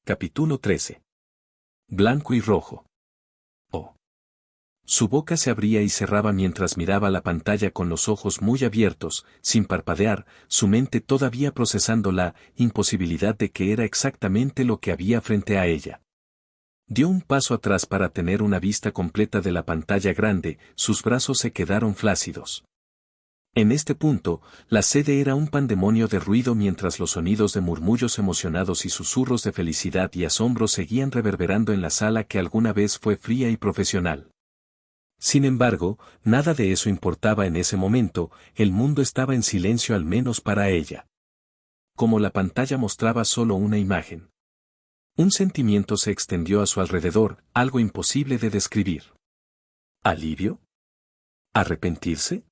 Capítulo 13. Blanco y rojo. Oh. Su boca se abría y cerraba mientras miraba la pantalla con los ojos muy abiertos, sin parpadear, su mente todavía procesando la imposibilidad de que era exactamente lo que había frente a ella. Dio un paso atrás para tener una vista completa de la pantalla grande, sus brazos se quedaron flácidos. En este punto, la sede era un pandemonio de ruido mientras los sonidos de murmullos emocionados y susurros de felicidad y asombro seguían reverberando en la sala que alguna vez fue fría y profesional. Sin embargo, nada de eso importaba en ese momento, el mundo estaba en silencio al menos para ella. Como la pantalla mostraba solo una imagen. Un sentimiento se extendió a su alrededor, algo imposible de describir. ¿Alivio? ¿Arrepentirse?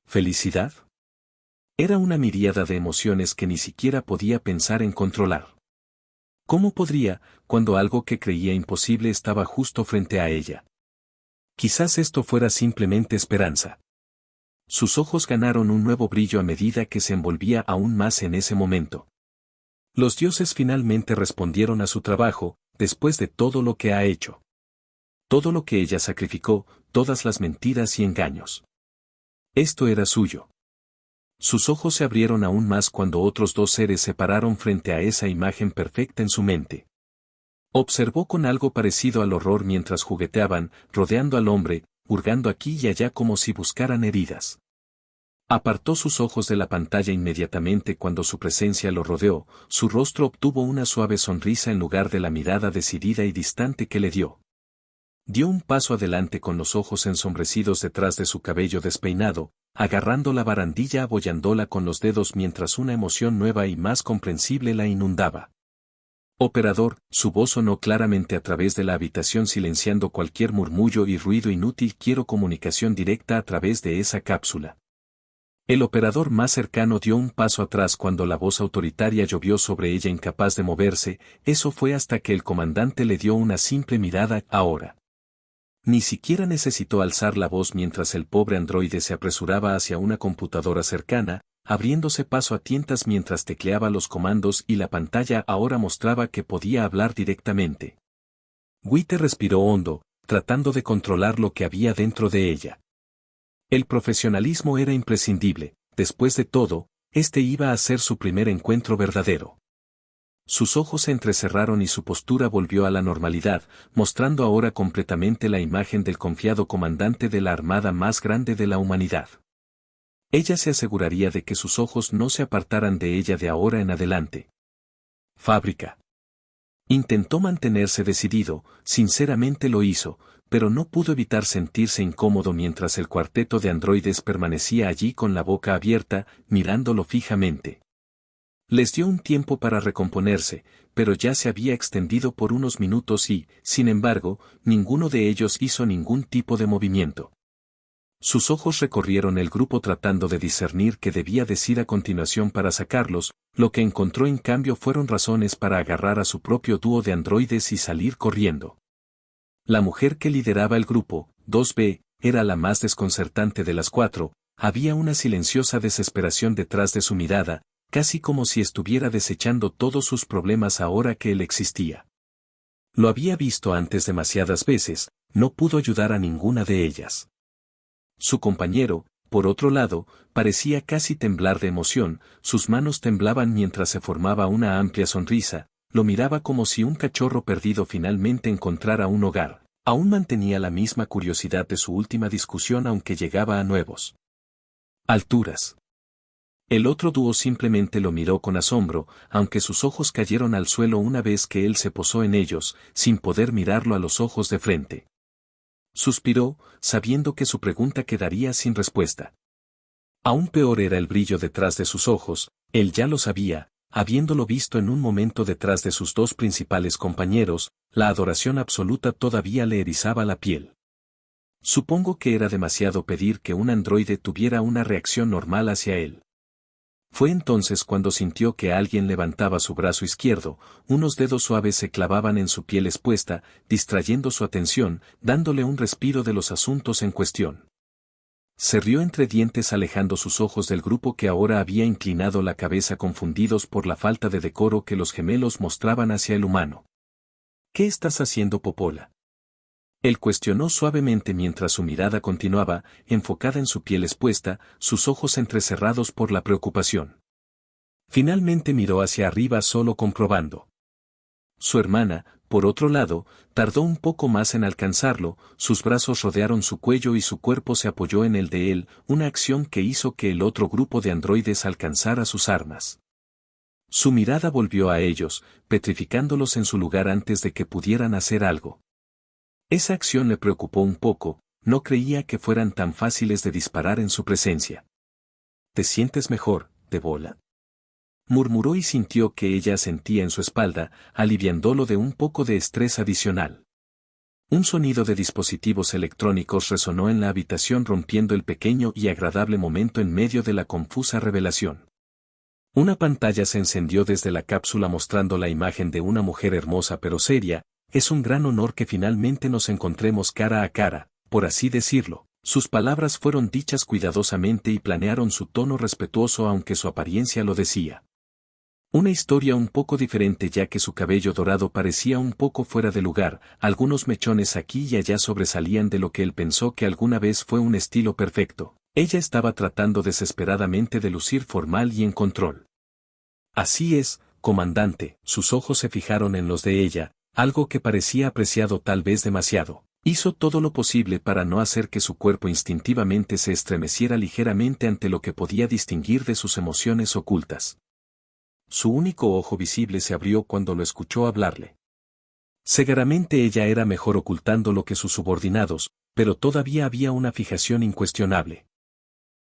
¿Felicidad? Era una miríada de emociones que ni siquiera podía pensar en controlar. ¿Cómo podría, cuando algo que creía imposible estaba justo frente a ella? Quizás esto fuera simplemente esperanza. Sus ojos ganaron un nuevo brillo a medida que se envolvía aún más en ese momento. Los dioses finalmente respondieron a su trabajo, después de todo lo que ha hecho. Todo lo que ella sacrificó, todas las mentiras y engaños. Esto era suyo. Sus ojos se abrieron aún más cuando otros dos seres se pararon frente a esa imagen perfecta en su mente. Observó con algo parecido al horror mientras jugueteaban, rodeando al hombre, hurgando aquí y allá como si buscaran heridas. Apartó sus ojos de la pantalla inmediatamente cuando su presencia lo rodeó, su rostro obtuvo una suave sonrisa en lugar de la mirada decidida y distante que le dio. Dio un paso adelante con los ojos ensombrecidos detrás de su cabello despeinado, agarrando la barandilla abollándola con los dedos mientras una emoción nueva y más comprensible la inundaba. Operador, su voz sonó claramente a través de la habitación silenciando cualquier murmullo y ruido inútil. Quiero comunicación directa a través de esa cápsula. El operador más cercano dio un paso atrás cuando la voz autoritaria llovió sobre ella incapaz de moverse, eso fue hasta que el comandante le dio una simple mirada. Ahora. Ni siquiera necesitó alzar la voz mientras el pobre androide se apresuraba hacia una computadora cercana, abriéndose paso a tientas mientras tecleaba los comandos y la pantalla ahora mostraba que podía hablar directamente. Witte respiró hondo, tratando de controlar lo que había dentro de ella. El profesionalismo era imprescindible, después de todo, este iba a ser su primer encuentro verdadero. Sus ojos se entrecerraron y su postura volvió a la normalidad, mostrando ahora completamente la imagen del confiado comandante de la armada más grande de la humanidad. Ella se aseguraría de que sus ojos no se apartaran de ella de ahora en adelante. Fábrica. Intentó mantenerse decidido, sinceramente lo hizo, pero no pudo evitar sentirse incómodo mientras el cuarteto de androides permanecía allí con la boca abierta, mirándolo fijamente. Les dio un tiempo para recomponerse, pero ya se había extendido por unos minutos y, sin embargo, ninguno de ellos hizo ningún tipo de movimiento. Sus ojos recorrieron el grupo tratando de discernir qué debía decir a continuación para sacarlos, lo que encontró en cambio fueron razones para agarrar a su propio dúo de androides y salir corriendo. La mujer que lideraba el grupo, 2B, era la más desconcertante de las cuatro, había una silenciosa desesperación detrás de su mirada, casi como si estuviera desechando todos sus problemas ahora que él existía. Lo había visto antes demasiadas veces, no pudo ayudar a ninguna de ellas. Su compañero, por otro lado, parecía casi temblar de emoción, sus manos temblaban mientras se formaba una amplia sonrisa, lo miraba como si un cachorro perdido finalmente encontrara un hogar, aún mantenía la misma curiosidad de su última discusión aunque llegaba a nuevos alturas. El otro dúo simplemente lo miró con asombro, aunque sus ojos cayeron al suelo una vez que él se posó en ellos, sin poder mirarlo a los ojos de frente. Suspiró, sabiendo que su pregunta quedaría sin respuesta. Aún peor era el brillo detrás de sus ojos, él ya lo sabía, habiéndolo visto en un momento detrás de sus dos principales compañeros, la adoración absoluta todavía le erizaba la piel. Supongo que era demasiado pedir que un androide tuviera una reacción normal hacia él. Fue entonces cuando sintió que alguien levantaba su brazo izquierdo, unos dedos suaves se clavaban en su piel expuesta, distrayendo su atención, dándole un respiro de los asuntos en cuestión. Se rió entre dientes alejando sus ojos del grupo que ahora había inclinado la cabeza confundidos por la falta de decoro que los gemelos mostraban hacia el humano. ¿Qué estás haciendo, Popola? Él cuestionó suavemente mientras su mirada continuaba, enfocada en su piel expuesta, sus ojos entrecerrados por la preocupación. Finalmente miró hacia arriba solo comprobando. Su hermana, por otro lado, tardó un poco más en alcanzarlo, sus brazos rodearon su cuello y su cuerpo se apoyó en el de él, una acción que hizo que el otro grupo de androides alcanzara sus armas. Su mirada volvió a ellos, petrificándolos en su lugar antes de que pudieran hacer algo. Esa acción le preocupó un poco, no creía que fueran tan fáciles de disparar en su presencia. ¿Te sientes mejor, Debola? Murmuró y sintió que ella sentía en su espalda, aliviándolo de un poco de estrés adicional. Un sonido de dispositivos electrónicos resonó en la habitación rompiendo el pequeño y agradable momento en medio de la confusa revelación. Una pantalla se encendió desde la cápsula mostrando la imagen de una mujer hermosa pero seria. Es un gran honor que finalmente nos encontremos cara a cara, por así decirlo. Sus palabras fueron dichas cuidadosamente y planearon su tono respetuoso aunque su apariencia lo decía. Una historia un poco diferente ya que su cabello dorado parecía un poco fuera de lugar, algunos mechones aquí y allá sobresalían de lo que él pensó que alguna vez fue un estilo perfecto. Ella estaba tratando desesperadamente de lucir formal y en control. Así es, comandante, sus ojos se fijaron en los de ella, algo que parecía apreciado tal vez demasiado. Hizo todo lo posible para no hacer que su cuerpo instintivamente se estremeciera ligeramente ante lo que podía distinguir de sus emociones ocultas. Su único ojo visible se abrió cuando lo escuchó hablarle. Seguramente ella era mejor ocultándolo que sus subordinados, pero todavía había una fijación incuestionable.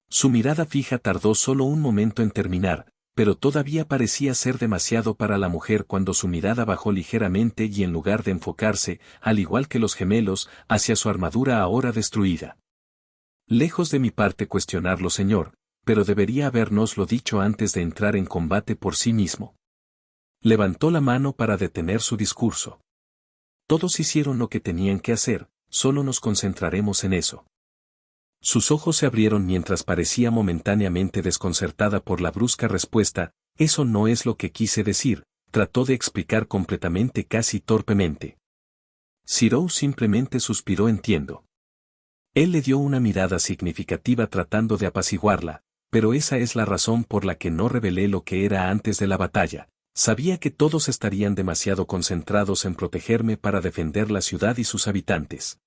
Su mirada fija tardó solo un momento en terminar, pero todavía parecía ser demasiado para la mujer cuando su mirada bajó ligeramente y en lugar de enfocarse, al igual que los gemelos, hacia su armadura ahora destruida. Lejos de mi parte cuestionarlo, señor, pero debería habérnoslo dicho antes de entrar en combate por sí mismo. Levantó la mano para detener su discurso. Todos hicieron lo que tenían que hacer, solo nos concentraremos en eso. Sus ojos se abrieron mientras parecía momentáneamente desconcertada por la brusca respuesta. Eso no es lo que quise decir, trató de explicar completamente casi torpemente. Zero simplemente suspiró entiendo. Él le dio una mirada significativa tratando de apaciguarla, pero esa es la razón por la que no revelé lo que era antes de la batalla. Sabía que todos estarían demasiado concentrados en protegerme para defender la ciudad y sus habitantes.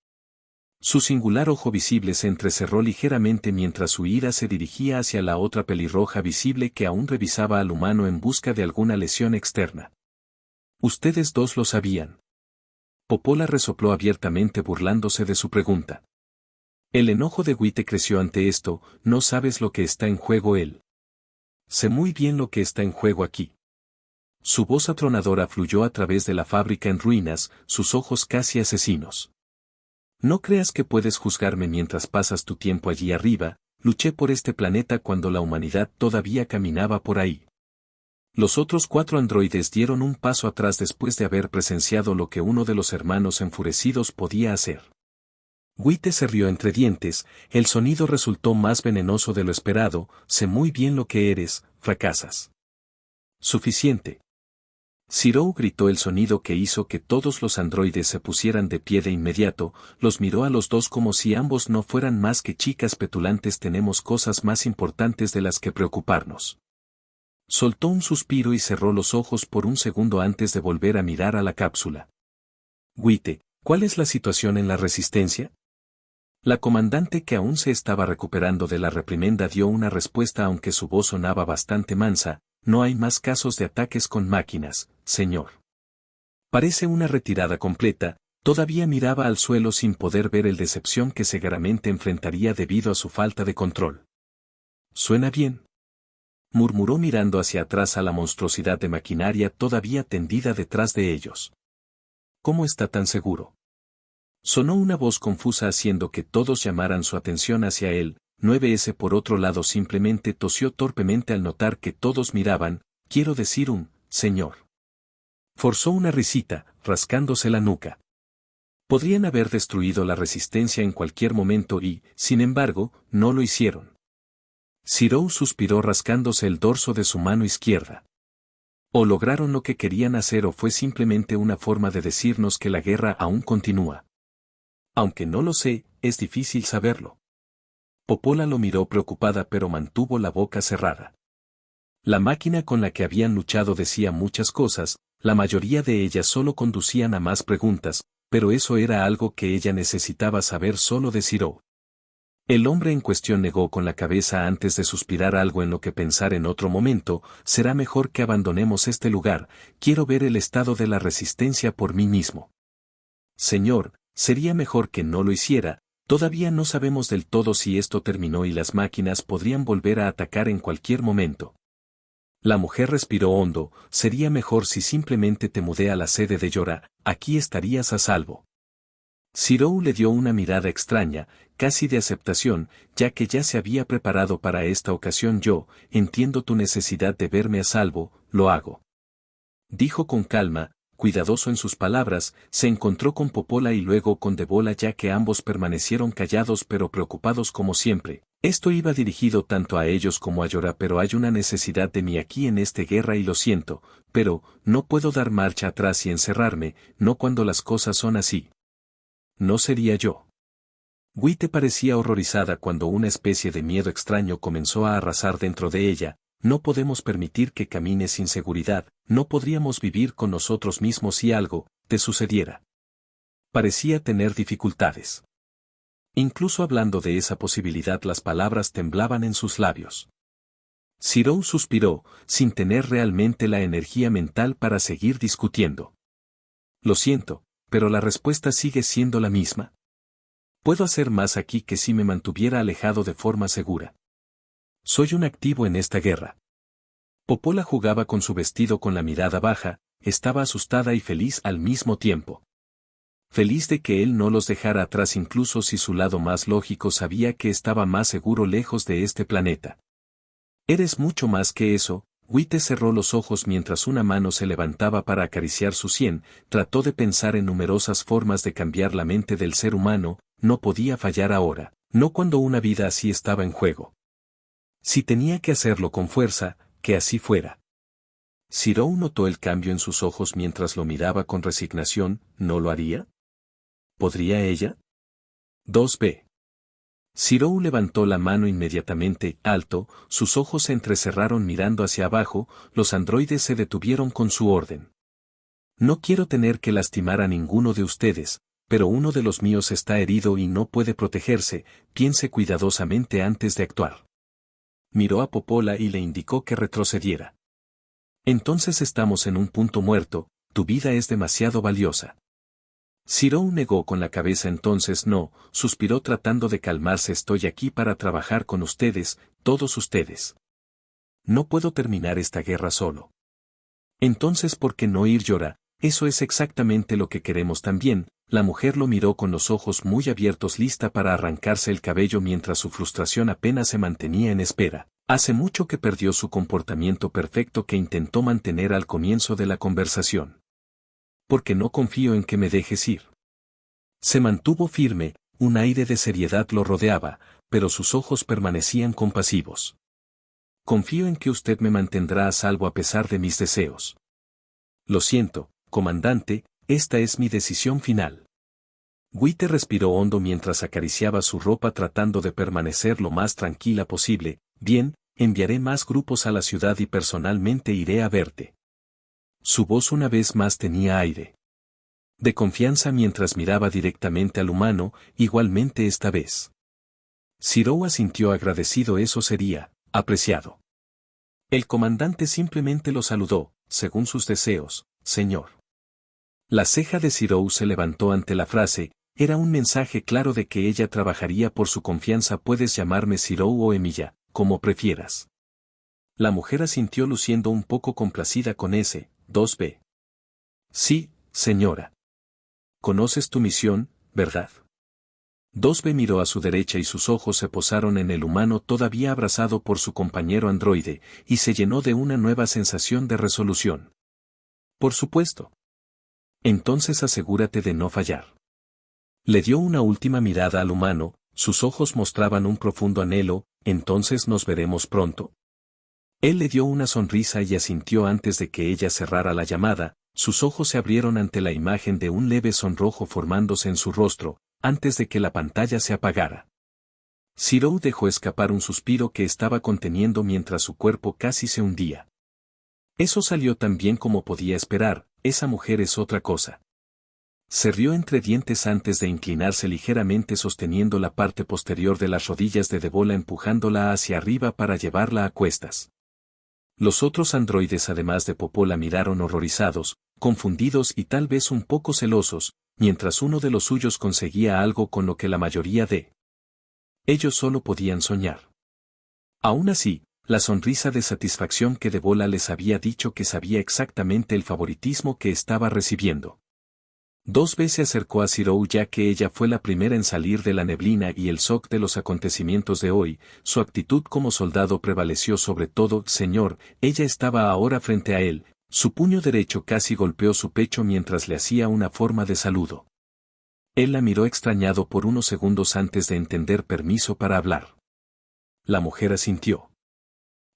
Su singular ojo visible se entrecerró ligeramente mientras su ira se dirigía hacia la otra pelirroja visible que aún revisaba al humano en busca de alguna lesión externa. Ustedes dos lo sabían. Popola resopló abiertamente burlándose de su pregunta. El enojo de Wite creció ante esto. No sabes lo que está en juego él. Sé muy bien lo que está en juego aquí. Su voz atronadora fluyó a través de la fábrica en ruinas, sus ojos casi asesinos. No creas que puedes juzgarme mientras pasas tu tiempo allí arriba, luché por este planeta cuando la humanidad todavía caminaba por ahí. Los otros 4 androides dieron un paso atrás después de haber presenciado lo que uno de los hermanos enfurecidos podía hacer. Wite se rió entre dientes, el sonido resultó más venenoso de lo esperado. Sé muy bien lo que eres, fracasas. Suficiente. Zero gritó el sonido que hizo que todos los androides se pusieran de pie de inmediato, los miró a los dos como si ambos no fueran más que chicas petulantes. Tenemos cosas más importantes de las que preocuparnos. Soltó un suspiro y cerró los ojos por un segundo antes de volver a mirar a la cápsula. Wite, ¿cuál es la situación en la resistencia? La comandante, que aún se estaba recuperando de la reprimenda, dio una respuesta aunque su voz sonaba bastante mansa. No hay más casos de ataques con máquinas, señor. Parece una retirada completa. Todavía miraba al suelo sin poder ver el decepción que seguramente enfrentaría debido a su falta de control. Suena bien. Murmuró mirando hacia atrás a la monstruosidad de maquinaria todavía tendida detrás de ellos. ¿Cómo está tan seguro? Sonó una voz confusa haciendo que todos llamaran su atención hacia él. 9S por otro lado simplemente tosió torpemente al notar que todos miraban. Quiero decir señor. Forzó una risita, rascándose la nuca. Podrían haber destruido la resistencia en cualquier momento y, sin embargo, no lo hicieron. Zero suspiró rascándose el dorso de su mano izquierda. O lograron lo que querían hacer o fue simplemente una forma de decirnos que la guerra aún continúa. Aunque no lo sé, es difícil saberlo. Popola lo miró preocupada pero mantuvo la boca cerrada. La máquina con la que habían luchado decía muchas cosas, la mayoría de ellas solo conducían a más preguntas, pero eso era algo que ella necesitaba saber solo de Zero. El hombre en cuestión negó con la cabeza antes de suspirar algo en lo que pensar en otro momento. Será mejor que abandonemos este lugar, quiero ver el estado de la resistencia por mí mismo. Señor, sería mejor que no lo hiciera, todavía no sabemos del todo si esto terminó y las máquinas podrían volver a atacar en cualquier momento. La mujer respiró hondo, sería mejor si simplemente te mudé a la sede de Yora, aquí estarías a salvo. Zero le dio una mirada extraña, casi de aceptación, ya que ya se había preparado para esta ocasión. Yo, entiendo tu necesidad de verme a salvo, lo hago. Dijo con calma, cuidadoso en sus palabras, se encontró con Popola y luego con Debola ya que ambos permanecieron callados pero preocupados como siempre. Esto iba dirigido tanto a ellos como a Yora, pero hay una necesidad de mí aquí en esta guerra y lo siento, pero, no puedo dar marcha atrás y encerrarme, no cuando las cosas son así. No sería yo. Wite parecía horrorizada cuando una especie de miedo extraño comenzó a arrasar dentro de ella. No podemos permitir que camines sin seguridad, no podríamos vivir con nosotros mismos si algo te sucediera. Parecía tener dificultades. Incluso hablando de esa posibilidad las palabras temblaban en sus labios. Zero suspiró, sin tener realmente la energía mental para seguir discutiendo. Lo siento, pero la respuesta sigue siendo la misma. Puedo hacer más aquí que si me mantuviera alejado de forma segura. Soy un activo en esta guerra. Popola jugaba con su vestido con la mirada baja, estaba asustada y feliz al mismo tiempo. Feliz de que él no los dejara atrás incluso si su lado más lógico sabía que estaba más seguro lejos de este planeta. Eres mucho más que eso. Wite cerró los ojos mientras una mano se levantaba para acariciar su sien, trató de pensar en numerosas formas de cambiar la mente del ser humano, no podía fallar ahora, no cuando una vida así estaba en juego. Si tenía que hacerlo con fuerza, que así fuera. Zero notó el cambio en sus ojos mientras lo miraba con resignación. ¿No lo haría? ¿Podría ella? 2b. Zero levantó la mano inmediatamente, alto, sus ojos se entrecerraron mirando hacia abajo, los androides se detuvieron con su orden. No quiero tener que lastimar a ninguno de ustedes, pero uno de los míos está herido y no puede protegerse, piense cuidadosamente antes de actuar. Miró a Popola y le indicó que retrocediera. Entonces estamos en un punto muerto, tu vida es demasiado valiosa. Zero negó con la cabeza. Entonces no, suspiró tratando de calmarse. Estoy aquí para trabajar con ustedes, todos ustedes. No puedo terminar esta guerra solo. Entonces ¿por qué no ir? Yora? Eso es exactamente lo que queremos también. La mujer lo miró con los ojos muy abiertos, lista para arrancarse el cabello mientras su frustración apenas se mantenía en espera. Hace mucho que perdió su comportamiento perfecto que intentó mantener al comienzo de la conversación. Porque no confío en que me dejes ir. Se mantuvo firme, un aire de seriedad lo rodeaba, pero sus ojos permanecían compasivos. Confío en que usted me mantendrá a salvo a pesar de mis deseos. Lo siento, comandante, esta es mi decisión final. Wite respiró hondo mientras acariciaba su ropa tratando de permanecer lo más tranquila posible. Bien, enviaré más grupos a la ciudad y personalmente iré a verte. Su voz una vez más tenía aire de confianza mientras miraba directamente al humano, igualmente esta vez. Zero asintió agradecido. Eso sería apreciado. El comandante simplemente lo saludó, según sus deseos, señor. La ceja de Zero se levantó ante la frase, era un mensaje claro de que ella trabajaría por su confianza. Puedes llamarme Zero o Emilia, como prefieras. La mujer asintió luciendo un poco complacida con ese, 2b. Sí, señora. Conoces tu misión, ¿verdad? 2b miró a su derecha y sus ojos se posaron en el humano todavía abrazado por su compañero androide, y se llenó de una nueva sensación de resolución. Por supuesto. Entonces asegúrate de no fallar. Le dio una última mirada al humano, sus ojos mostraban un profundo anhelo. ¿Entonces nos veremos pronto? Él le dio una sonrisa y asintió antes de que ella cerrara la llamada. Sus ojos se abrieron ante la imagen de un leve sonrojo formándose en su rostro, antes de que la pantalla se apagara. Zirou dejó escapar un suspiro que estaba conteniendo mientras su cuerpo casi se hundía. Eso salió tan bien como podía esperar, esa mujer es otra cosa. Se rió entre dientes antes de inclinarse ligeramente sosteniendo la parte posterior de las rodillas de Debola empujándola hacia arriba para llevarla a cuestas. Los otros androides además de Popó la miraron horrorizados, confundidos y tal vez un poco celosos, mientras uno de los suyos conseguía algo con lo que la mayoría de ellos solo podían soñar. Aún así, la sonrisa de satisfacción que Debola les había dicho que sabía exactamente el favoritismo que estaba recibiendo. 2 veces se acercó a Zirou ya que ella fue la primera en salir de la neblina y el shock de los acontecimientos de hoy, su actitud como soldado prevaleció sobre todo. Señor, ella estaba ahora frente a él, su puño derecho casi golpeó su pecho mientras le hacía una forma de saludo. Él la miró extrañado por unos segundos antes de entender permiso para hablar. La mujer asintió.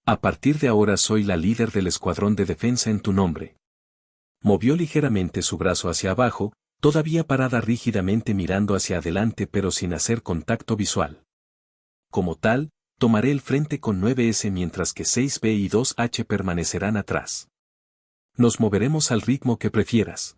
A partir de ahora soy la líder del escuadrón de defensa en tu nombre. Movió ligeramente su brazo hacia abajo, todavía parada rígidamente mirando hacia adelante pero sin hacer contacto visual. Como tal, tomaré el frente con 9S mientras que 6B y 2H permanecerán atrás. Nos moveremos al ritmo que prefieras.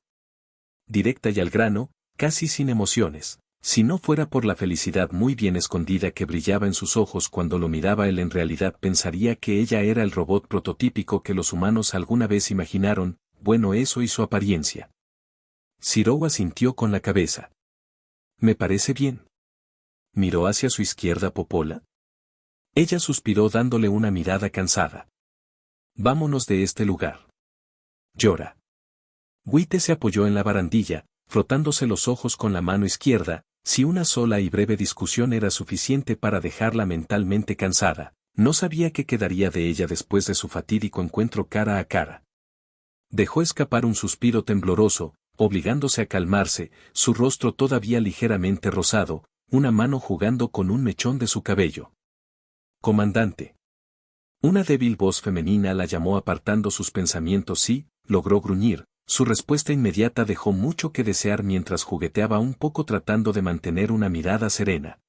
Directa y al grano, casi sin emociones. Si no fuera por la felicidad muy bien escondida que brillaba en sus ojos cuando lo miraba él en realidad pensaría que ella era el robot prototípico que los humanos alguna vez imaginaron. Bueno, eso y su apariencia. Zirou asintió con la cabeza. Me parece bien. Miró hacia su izquierda Popola. Ella suspiró dándole una mirada cansada. Vámonos de este lugar. Llora. Wite se apoyó en la barandilla, frotándose los ojos con la mano izquierda. Si una sola y breve discusión era suficiente para dejarla mentalmente cansada, no sabía qué quedaría de ella después de su fatídico encuentro cara a cara. Dejó escapar un suspiro tembloroso, obligándose a calmarse, su rostro todavía ligeramente rosado, una mano jugando con un mechón de su cabello. Comandante. Una débil voz femenina la llamó apartando sus pensamientos y, logró gruñir, su respuesta inmediata dejó mucho que desear mientras jugueteaba un poco tratando de mantener una mirada serena.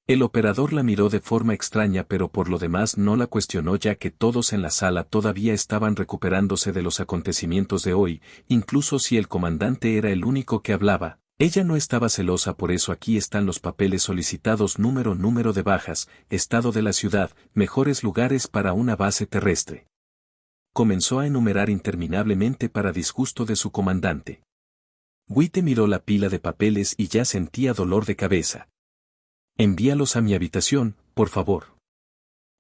El operador la miró de forma extraña pero por lo demás no la cuestionó ya que todos en la sala todavía estaban recuperándose de los acontecimientos de hoy, incluso si el comandante era el único que hablaba, ella no estaba celosa por eso aquí están los papeles solicitados número de bajas, estado de la ciudad, mejores lugares para una base terrestre. Comenzó a enumerar interminablemente para disgusto de su comandante. Wite miró la pila de papeles y ya sentía dolor de cabeza. Envíalos a mi habitación, por favor.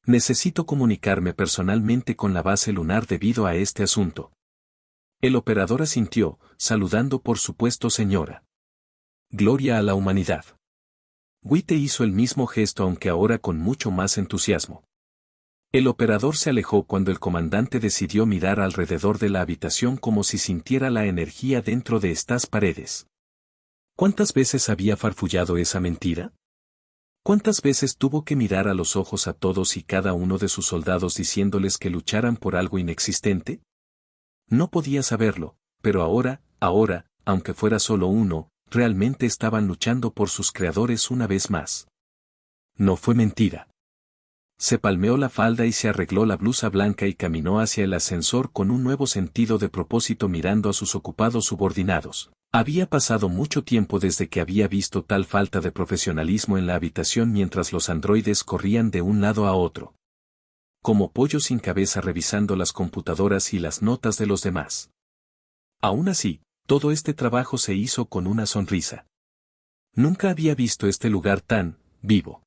Necesito comunicarme personalmente con la base lunar debido a este asunto. El operador asintió, saludando por supuesto señora. Gloria a la humanidad. Wite hizo el mismo gesto aunque ahora con mucho más entusiasmo. El operador se alejó cuando el comandante decidió mirar alrededor de la habitación como si sintiera la energía dentro de estas paredes. ¿Cuántas veces había farfullado esa mentira? ¿Cuántas veces tuvo que mirar a los ojos a todos y cada uno de sus soldados diciéndoles que lucharan por algo inexistente? No podía saberlo, pero ahora, aunque fuera solo uno, realmente estaban luchando por sus creadores una vez más. No fue mentira. Se palmeó la falda y se arregló la blusa blanca y caminó hacia el ascensor con un nuevo sentido de propósito mirando a sus ocupados subordinados. Había pasado mucho tiempo desde que había visto tal falta de profesionalismo en la habitación mientras los androides corrían de un lado a otro. Como pollos sin cabeza revisando las computadoras y las notas de los demás. Aún así, todo este trabajo se hizo con una sonrisa. Nunca había visto este lugar tan vivo.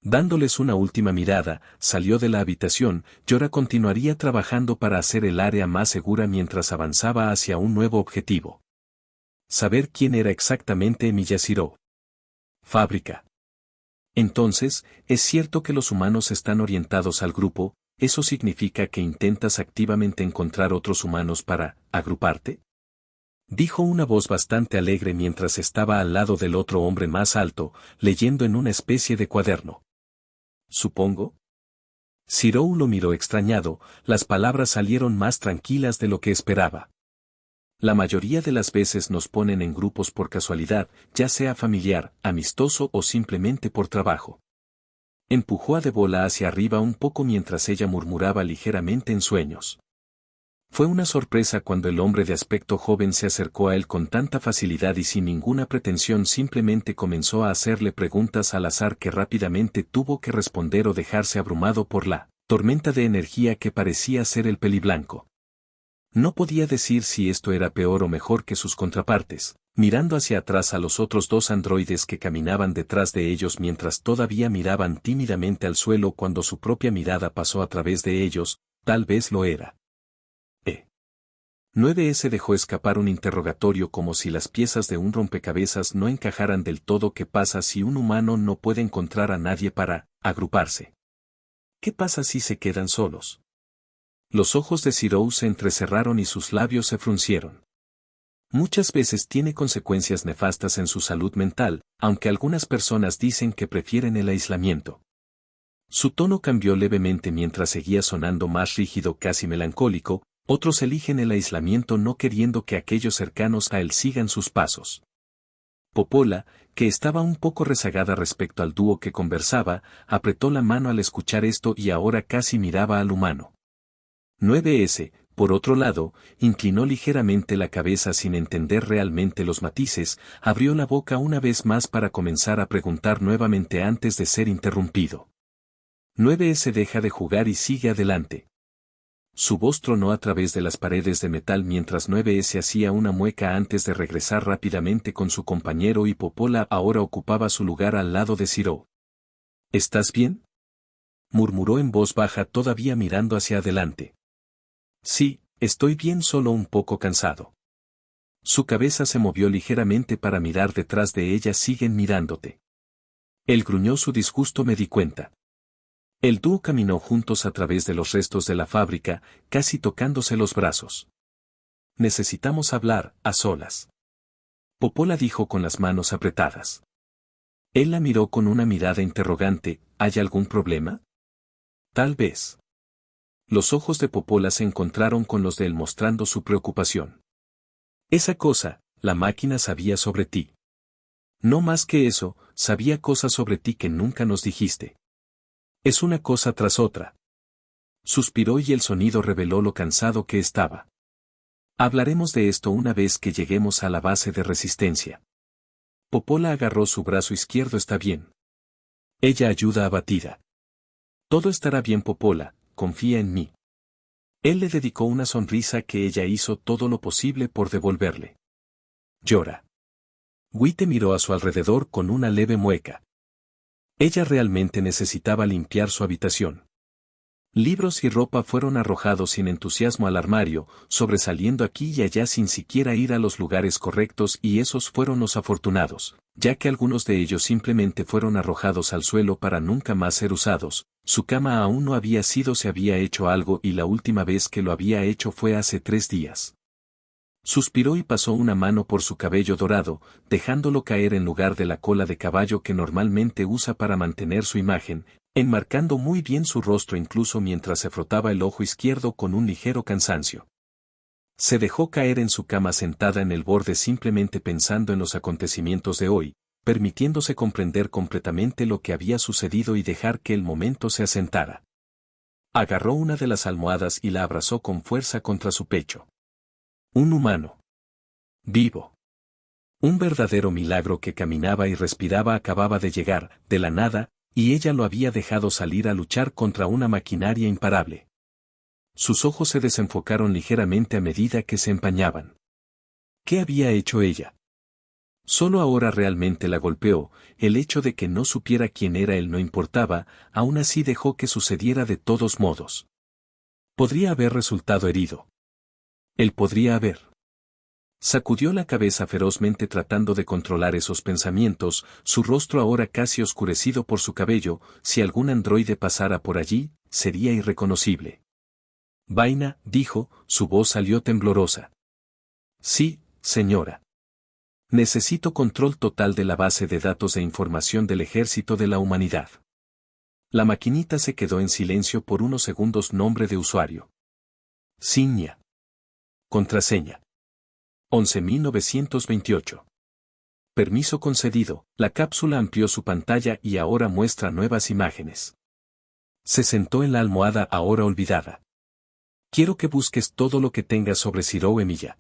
Dándoles una última mirada, salió de la habitación. Yora continuaría trabajando para hacer el área más segura mientras avanzaba hacia un nuevo objetivo. Saber quién era exactamente Miyashiro. Fábrica. Entonces, ¿es cierto que los humanos están orientados al grupo? ¿Eso significa que intentas activamente encontrar otros humanos para agruparte? Dijo una voz bastante alegre mientras estaba al lado del otro hombre más alto, leyendo en una especie de cuaderno. ¿Supongo? Zirou lo miró extrañado, las palabras salieron más tranquilas de lo que esperaba. La mayoría de las veces nos ponen en grupos por casualidad, ya sea familiar, amistoso o simplemente por trabajo. Empujó a Debola hacia arriba un poco mientras ella murmuraba ligeramente en sueños. Fue una sorpresa cuando el hombre de aspecto joven se acercó a él con tanta facilidad y sin ninguna pretensión simplemente comenzó a hacerle preguntas al azar que rápidamente tuvo que responder o dejarse abrumado por la tormenta de energía que parecía ser el peliblanco. No podía decir si esto era peor o mejor que sus contrapartes, mirando hacia atrás a los otros dos androides que caminaban detrás de ellos mientras todavía miraban tímidamente al suelo cuando su propia mirada pasó a través de ellos, tal vez lo era. 9S dejó escapar un interrogatorio como si las piezas de un rompecabezas no encajaran del todo. ¿Qué pasa si un humano no puede encontrar a nadie para agruparse? ¿Qué pasa si se quedan solos? Los ojos de Zirou se entrecerraron y sus labios se fruncieron. Muchas veces tiene consecuencias nefastas en su salud mental, aunque algunas personas dicen que prefieren el aislamiento. Su tono cambió levemente mientras seguía sonando más rígido, casi melancólico. Otros eligen el aislamiento no queriendo que aquellos cercanos a él sigan sus pasos. Popola, que estaba un poco rezagada respecto al dúo que conversaba, apretó la mano al escuchar esto y ahora casi miraba al humano. 9S, por otro lado, inclinó ligeramente la cabeza sin entender realmente los matices, abrió la boca una vez más para comenzar a preguntar nuevamente antes de ser interrumpido. 9S deja de jugar y sigue adelante. Su voz tronó a través de las paredes de metal mientras 9S hacía una mueca antes de regresar rápidamente con su compañero y Popola ahora ocupaba su lugar al lado de Zirou. ¿Estás bien?, murmuró en voz baja todavía mirando hacia adelante. Sí, estoy bien, solo un poco cansado. Su cabeza se movió ligeramente para mirar detrás de ella. Siguen mirándote. Él gruñó su disgusto, me di cuenta. El dúo caminó juntos a través de los restos de la fábrica, casi tocándose los brazos. Necesitamos hablar, a solas. Popola dijo con las manos apretadas. Él la miró con una mirada interrogante. ¿Hay algún problema? Tal vez. Los ojos de Popola se encontraron con los de él mostrando su preocupación. Esa cosa, la máquina sabía sobre ti. No más que eso, sabía cosas sobre ti que nunca nos dijiste. Es una cosa tras otra. Suspiró y el sonido reveló lo cansado que estaba. Hablaremos de esto una vez que lleguemos a la base de resistencia. Popola agarró su brazo izquierdo. Está bien. Ella ayuda abatida. Todo estará bien, Popola, confía en mí. Él le dedicó una sonrisa que ella hizo todo lo posible por devolverle. Llora. Wite miró a su alrededor con una leve mueca. Ella realmente necesitaba limpiar su habitación. Libros y ropa fueron arrojados sin entusiasmo al armario, sobresaliendo aquí y allá sin siquiera ir a los lugares correctos, y esos fueron los afortunados, ya que algunos de ellos simplemente fueron arrojados al suelo para nunca más ser usados. Su cama aún no había sido, se había hecho algo y la última vez que lo había hecho fue hace 3 días. Suspiró y pasó una mano por su cabello dorado, dejándolo caer en lugar de la cola de caballo que normalmente usa para mantener su imagen, enmarcando muy bien su rostro incluso mientras se frotaba el ojo izquierdo con un ligero cansancio. Se dejó caer en su cama sentada en el borde simplemente pensando en los acontecimientos de hoy, permitiéndose comprender completamente lo que había sucedido y dejar que el momento se asentara. Agarró una de las almohadas y la abrazó con fuerza contra su pecho. Un humano. Vivo. Un verdadero milagro que caminaba y respiraba acababa de llegar, de la nada, y ella lo había dejado salir a luchar contra una maquinaria imparable. Sus ojos se desenfocaron ligeramente a medida que se empañaban. ¿Qué había hecho ella? Solo ahora realmente la golpeó. El hecho de que no supiera quién era él no importaba, aún así dejó que sucediera de todos modos. Podría haber resultado herido. Él podría haber. Sacudió la cabeza ferozmente tratando de controlar esos pensamientos, su rostro ahora casi oscurecido por su cabello. Si algún androide pasara por allí, sería irreconocible. Vaina, dijo, su voz salió temblorosa. Sí, señora. Necesito control total de la base de datos de información del Ejército de la Humanidad. La maquinita se quedó en silencio por unos segundos. Nombre de usuario. Signia. Contraseña. 11.928. Permiso concedido. La cápsula amplió su pantalla y ahora muestra nuevas imágenes. Se sentó en la almohada ahora olvidada. Quiero que busques todo lo que tengas sobre Zero Emilia.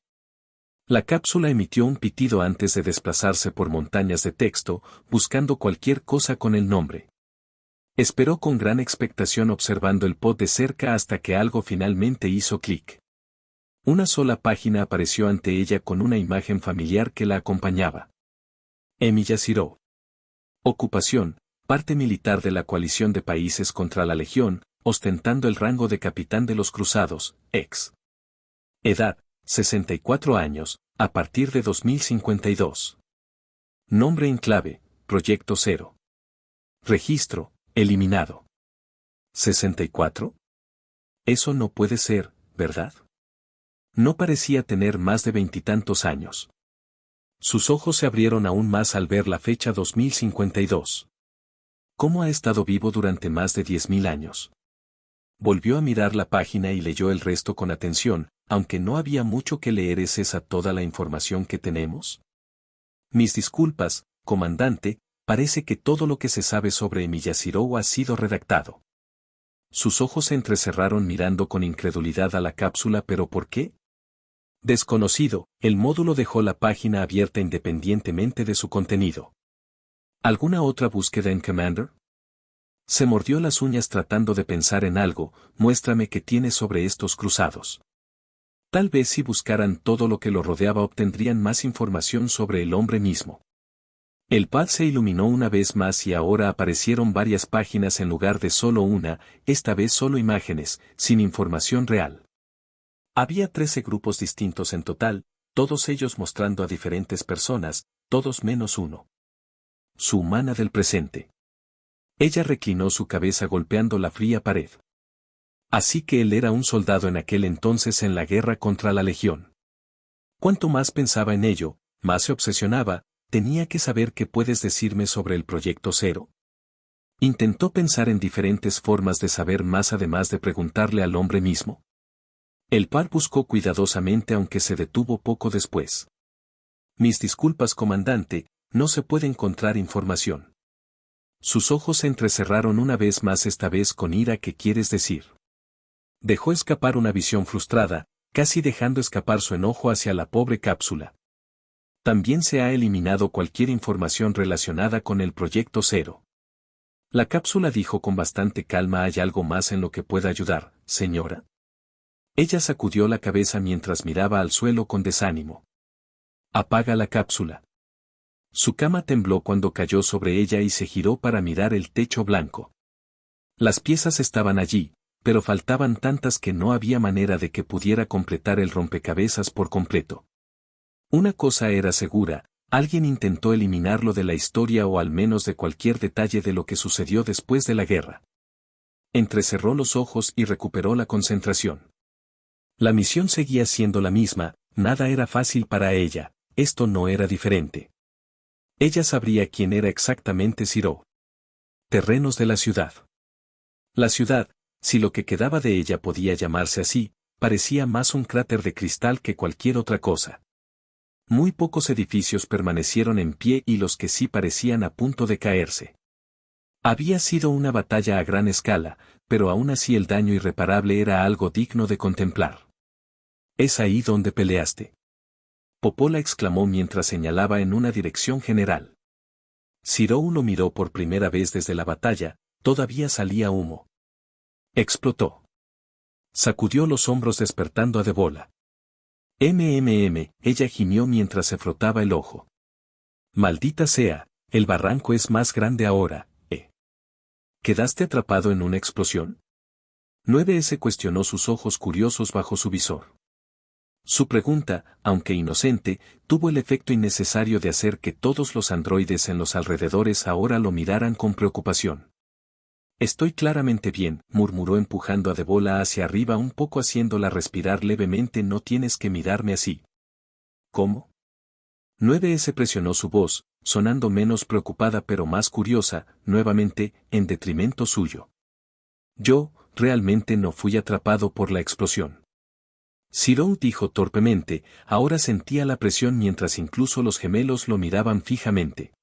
La cápsula emitió un pitido antes de desplazarse por montañas de texto, buscando cualquier cosa con el nombre. Esperó con gran expectación observando el pod de cerca hasta que algo finalmente hizo clic. Una sola página apareció ante ella con una imagen familiar que la acompañaba. Emilia Zero. Ocupación, parte militar de la coalición de países contra la Legión, ostentando el rango de capitán de los cruzados, ex. Edad, 64 años, a partir de 2052. Nombre en clave, Proyecto Zero. Registro, eliminado. ¿64? Eso no puede ser, ¿verdad? No parecía tener más de 20 años. Sus ojos se abrieron aún más al ver la fecha 2052. ¿Cómo ha estado vivo durante más de 10.000 años? Volvió a mirar la página y leyó el resto con atención, aunque no había mucho que leer. ¿Es esa toda la información que tenemos? Mis disculpas, comandante, parece que todo lo que se sabe sobre Emilia Zero ha sido redactado. Sus ojos se entrecerraron mirando con incredulidad a la cápsula. ¿Pero por qué? Desconocido, el módulo dejó la página abierta independientemente de su contenido. ¿Alguna otra búsqueda en Commander? Se mordió las uñas tratando de pensar en algo. Muéstrame qué tienes sobre estos cruzados. Tal vez si buscaran todo lo que lo rodeaba obtendrían más información sobre el hombre mismo. El pad se iluminó una vez más y ahora aparecieron varias páginas en lugar de solo una, esta vez solo imágenes, sin información real. Había 13 grupos distintos en total, todos ellos mostrando a diferentes personas, todos menos uno. Su humana del presente. Ella reclinó su cabeza golpeando la fría pared. Así que él era un soldado en aquel entonces en la guerra contra la Legión. Cuanto más pensaba en ello, más se obsesionaba. Tenía que saber qué puedes decirme sobre el Proyecto Zero. Intentó pensar en diferentes formas de saber más además de preguntarle al hombre mismo. El par buscó cuidadosamente aunque se detuvo poco después. Mis disculpas, comandante, no se puede encontrar información. Sus ojos se entrecerraron una vez más, esta vez con ira. ¿Qué quieres decir? Dejó escapar una visión frustrada, casi dejando escapar su enojo hacia la pobre cápsula. También se ha eliminado cualquier información relacionada con el Proyecto Zero. La cápsula dijo con bastante calma. ¿Hay algo más en lo que pueda ayudar, señora? Ella sacudió la cabeza mientras miraba al suelo con desánimo. Apaga la cápsula. Su cama tembló cuando cayó sobre ella y se giró para mirar el techo blanco. Las piezas estaban allí, pero faltaban tantas que no había manera de que pudiera completar el rompecabezas por completo. Una cosa era segura, alguien intentó eliminarlo de la historia o al menos de cualquier detalle de lo que sucedió después de la guerra. Entrecerró los ojos y recuperó la concentración. La misión seguía siendo la misma, nada era fácil para ella, esto no era diferente. Ella sabría quién era exactamente Zero. Terrenos de la ciudad. La ciudad, si lo que quedaba de ella podía llamarse así, parecía más un cráter de cristal que cualquier otra cosa. Muy pocos edificios permanecieron en pie y los que sí parecían a punto de caerse. Había sido una batalla a gran escala, pero aún así el daño irreparable era algo digno de contemplar. ¿Es ahí donde peleaste? Popola exclamó mientras señalaba en una dirección general. Zero lo miró por primera vez desde la batalla, todavía salía humo. Explotó. Sacudió los hombros despertando a Debola. Ella gimió mientras se frotaba el ojo. Maldita sea, el barranco es más grande ahora, ¿eh? ¿Quedaste atrapado en una explosión? 9S cuestionó, sus ojos curiosos bajo su visor. Su pregunta, aunque inocente, tuvo el efecto innecesario de hacer que todos los androides en los alrededores ahora lo miraran con preocupación. Estoy claramente bien, murmuró empujando a Debola hacia arriba un poco haciéndola respirar levemente. No tienes que mirarme así. ¿Cómo? 9S presionó su voz, sonando menos preocupada pero más curiosa, nuevamente, en detrimento suyo. Yo, realmente no fui atrapado por la explosión. Zero dijo torpemente, ahora sentía la presión mientras incluso los gemelos lo miraban fijamente.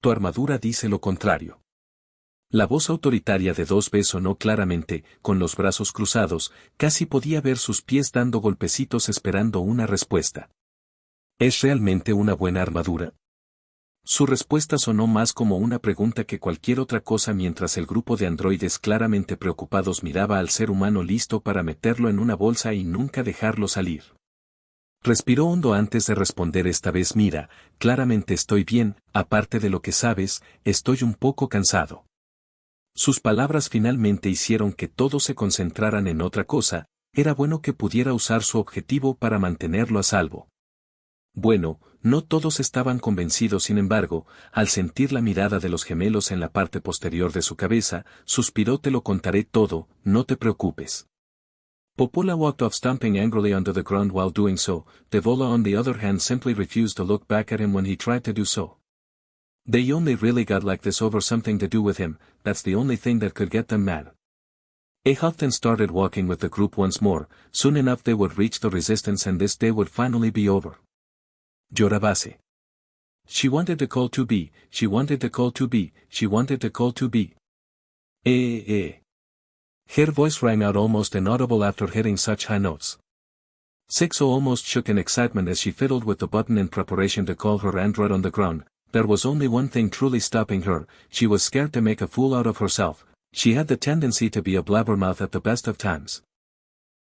Tu armadura dice lo contrario. La voz autoritaria de 2B sonó claramente, con los brazos cruzados, casi podía ver sus pies dando golpecitos esperando una respuesta. ¿Es realmente una buena armadura? Su respuesta sonó más como una pregunta que cualquier otra cosa mientras el grupo de androides claramente preocupados miraba al ser humano listo para meterlo en una bolsa y nunca dejarlo salir. Respiró hondo antes de responder esta vez mira, claramente estoy bien, aparte de lo que sabes, estoy un poco cansado. Sus palabras finalmente hicieron que todos se concentraran en otra cosa, era bueno que pudiera usar su objetivo para mantenerlo a salvo. Bueno, no todos estaban convencidos sin embargo, al sentir la mirada de los gemelos en la parte posterior de su cabeza, suspiró te lo contaré todo, no te preocupes. Popola walked off stomping angrily onto the ground while doing so, Devola on the other hand simply refused to look back at him when he tried to do so. They only really got like this over something to do with him, that's the only thing that could get them mad. A Huffton started walking with the group once more, soon enough they would reach the resistance and this day would finally be over. Yorabase. She wanted to call 2B, she wanted to call 2B, she wanted to call 2B. Her voice rang out almost inaudible after hitting such high notes. 6O almost shook in excitement as she fiddled with the button in preparation to call her android on the ground. There was only one thing truly stopping her, she was scared to make a fool out of herself. She had the tendency to be a blabbermouth at the best of times.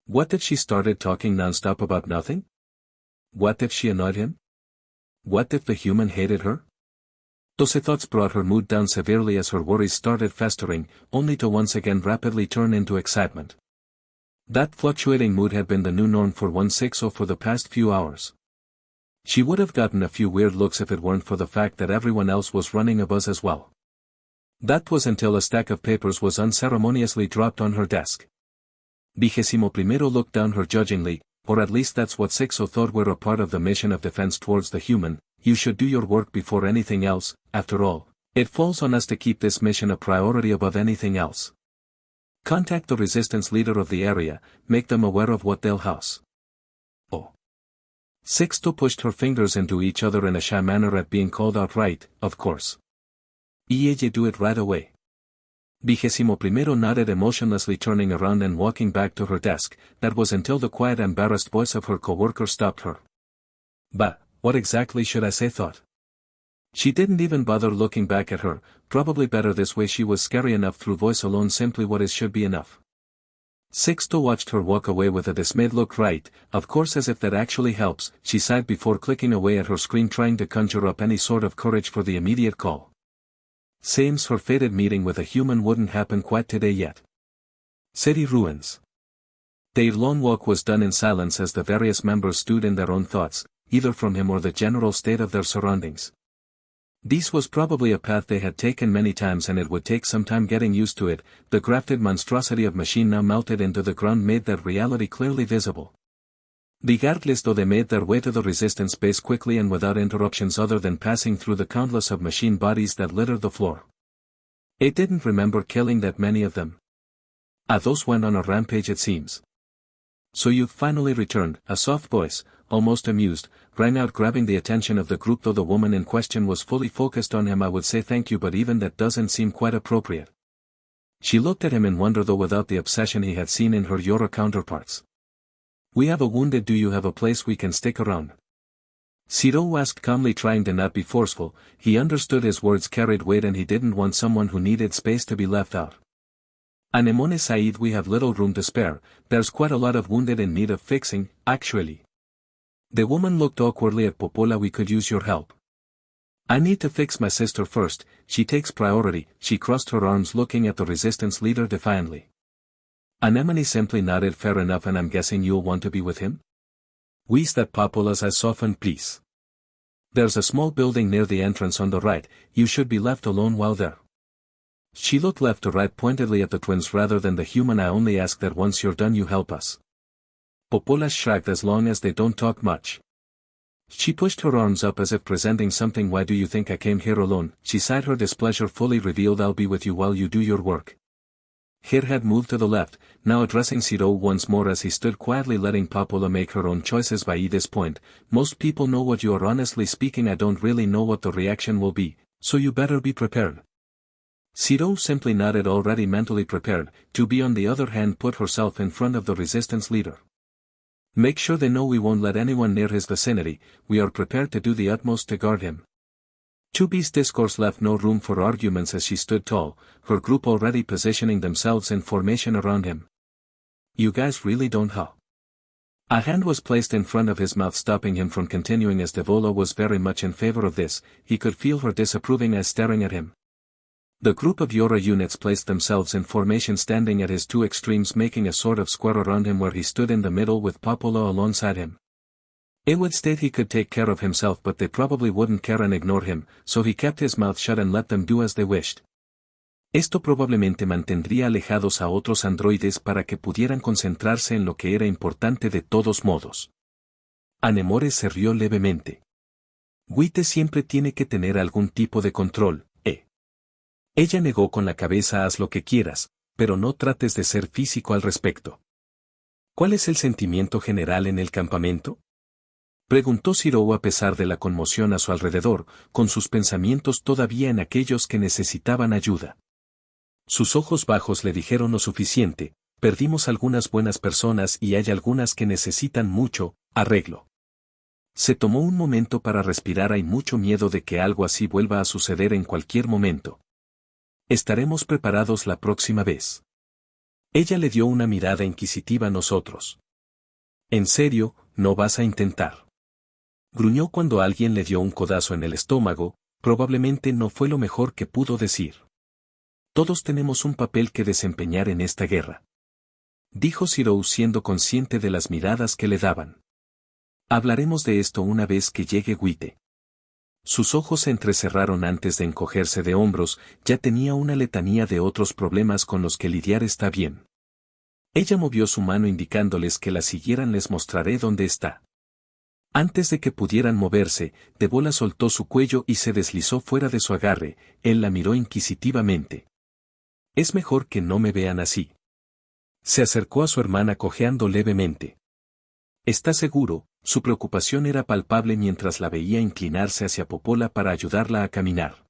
What if she started talking non-stop about nothing? What if she annoyed him? What if the human hated her? Those thoughts brought her mood down severely as her worries started festering, only to once again rapidly turn into excitement. That fluctuating mood had been the new norm for 160 for the past few hours. She would have gotten a few weird looks if it weren't for the fact that everyone else was running a buzz as well. That was until a stack of papers was unceremoniously dropped on her desk. 21º looked down her judgingly, or at least that's what 6O thought were a part of the mission of defense towards the human. You should do your work before anything else, after all. It falls on us to keep this mission a priority above anything else. Contact the resistance leader of the area, make them aware of what they'll house. Oh. 6O pushed her fingers into each other in a shy manner at being called out right, of course. Y ella do it right away. 21º nodded emotionlessly turning around and walking back to her desk, that was until the quiet embarrassed voice of her coworker stopped her. Bah, what exactly should I say thought? She didn't even bother looking back at her, probably better this way she was scary enough through voice alone simply what is should be enough. 6O watched her walk away with a dismayed look right, of course as if that actually helps, she sighed before clicking away at her screen trying to conjure up any sort of courage for the immediate call. Seems her fated meeting with a human wouldn't happen quite today yet. City ruins. Their long walk was done in silence as the various members stood in their own thoughts, either from him or the general state of their surroundings. This was probably a path they had taken many times and it would take some time getting used to it. The grafted monstrosity of machine now melted into the ground made that reality clearly visible. Regardless though they made their way to the resistance base quickly and without interruptions other than passing through the countless of machine bodies that littered the floor. It didn't remember killing that many of them. Those went on a rampage it seems. So you've finally returned, a soft voice, almost amused, rang out grabbing the attention of the group though the woman in question was fully focused on him. I would say thank you but even that doesn't seem quite appropriate. She looked at him in wonder though without the obsession he had seen in her Yora counterparts. We have a wounded, do you have a place we can stick around? Zero asked calmly trying to not be forceful, he understood his words carried weight and he didn't want someone who needed space to be left out. Anemone Said we have little room to spare, there's quite a lot of wounded in need of fixing, actually. The woman looked awkwardly at Popola we could use your help. I need to fix my sister first, she takes priority, she crossed her arms looking at the resistance leader defiantly. Anemone simply nodded fair enough and I'm guessing you'll want to be with him? Wheeze that Popola's eyes soften please. There's a small building near the entrance on the right, you should be left alone while there. She looked left to right pointedly at the twins rather than the human. I only ask that once you're done you help us. Popola shrugged as long as they don't talk much. She pushed her arms up as if presenting something. Why do you think I came here alone? She sighed, her displeasure fully revealed. I'll be with you while you do your work. Her had moved to the left, now addressing Ciro once more as he stood quietly letting Popola make her own choices. By this point, most people know what you are. Honestly speaking, I don't really know what the reaction will be, so you better be prepared. Ciro simply nodded, already mentally prepared. Jubi on the other hand put herself in front of the resistance leader. Make sure they know we won't let anyone near his vicinity. We are prepared to do the utmost to guard him. Jubi's discourse left no room for arguments as she stood tall, her group already positioning themselves in formation around him. You guys really don't huh? A hand was placed in front of his mouth, stopping him from continuing as Devola was very much in favor of this. He could feel her disapproving eyes staring at him. The group of Yora units placed themselves in formation, standing at his two extremes, making a sort of square around him where he stood in the middle with Popola alongside him. It would state he could take care of himself, but they probably wouldn't care and ignore him, so he kept his mouth shut and let them do as they wished. Esto probablemente mantendría alejados a otros androides para que pudieran concentrarse en lo que era importante de todos modos. Anemone se rió levemente. Wite siempre tiene que tener algún tipo de control, ¿eh? Ella negó con la cabeza. Haz lo que quieras, pero no trates de ser físico al respecto. ¿Cuál es el sentimiento general en el campamento? Preguntó Ciro a pesar de la conmoción a su alrededor, con sus pensamientos todavía en aquellos que necesitaban ayuda. Sus ojos bajos le dijeron lo suficiente: perdimos algunas buenas personas y hay algunas que necesitan mucho arreglo. Se tomó un momento para respirar. Hay mucho miedo de que algo así vuelva a suceder en cualquier momento. Estaremos preparados la próxima vez. Ella le dio una mirada inquisitiva a nosotros. ¿En serio, no vas a intentar? Gruñó cuando alguien le dio un codazo en el estómago. Probablemente no fue lo mejor que pudo decir. Todos tenemos un papel que desempeñar en esta guerra, dijo Ciro siendo consciente de las miradas que le daban. Hablaremos de esto una vez que llegue Wite. Sus ojos se entrecerraron antes de encogerse de hombros. Ya tenía una letanía de otros problemas con los que lidiar. Está bien. Ella movió su mano indicándoles que la siguieran. Les mostraré dónde está. Antes de que pudieran moverse, Devola soltó su cuello y se deslizó fuera de su agarre. Él la miró inquisitivamente. Es mejor que no me vean así. Se acercó a su hermana cojeando levemente. ¿Está seguro? Su preocupación era palpable mientras la veía inclinarse hacia Popola para ayudarla a caminar.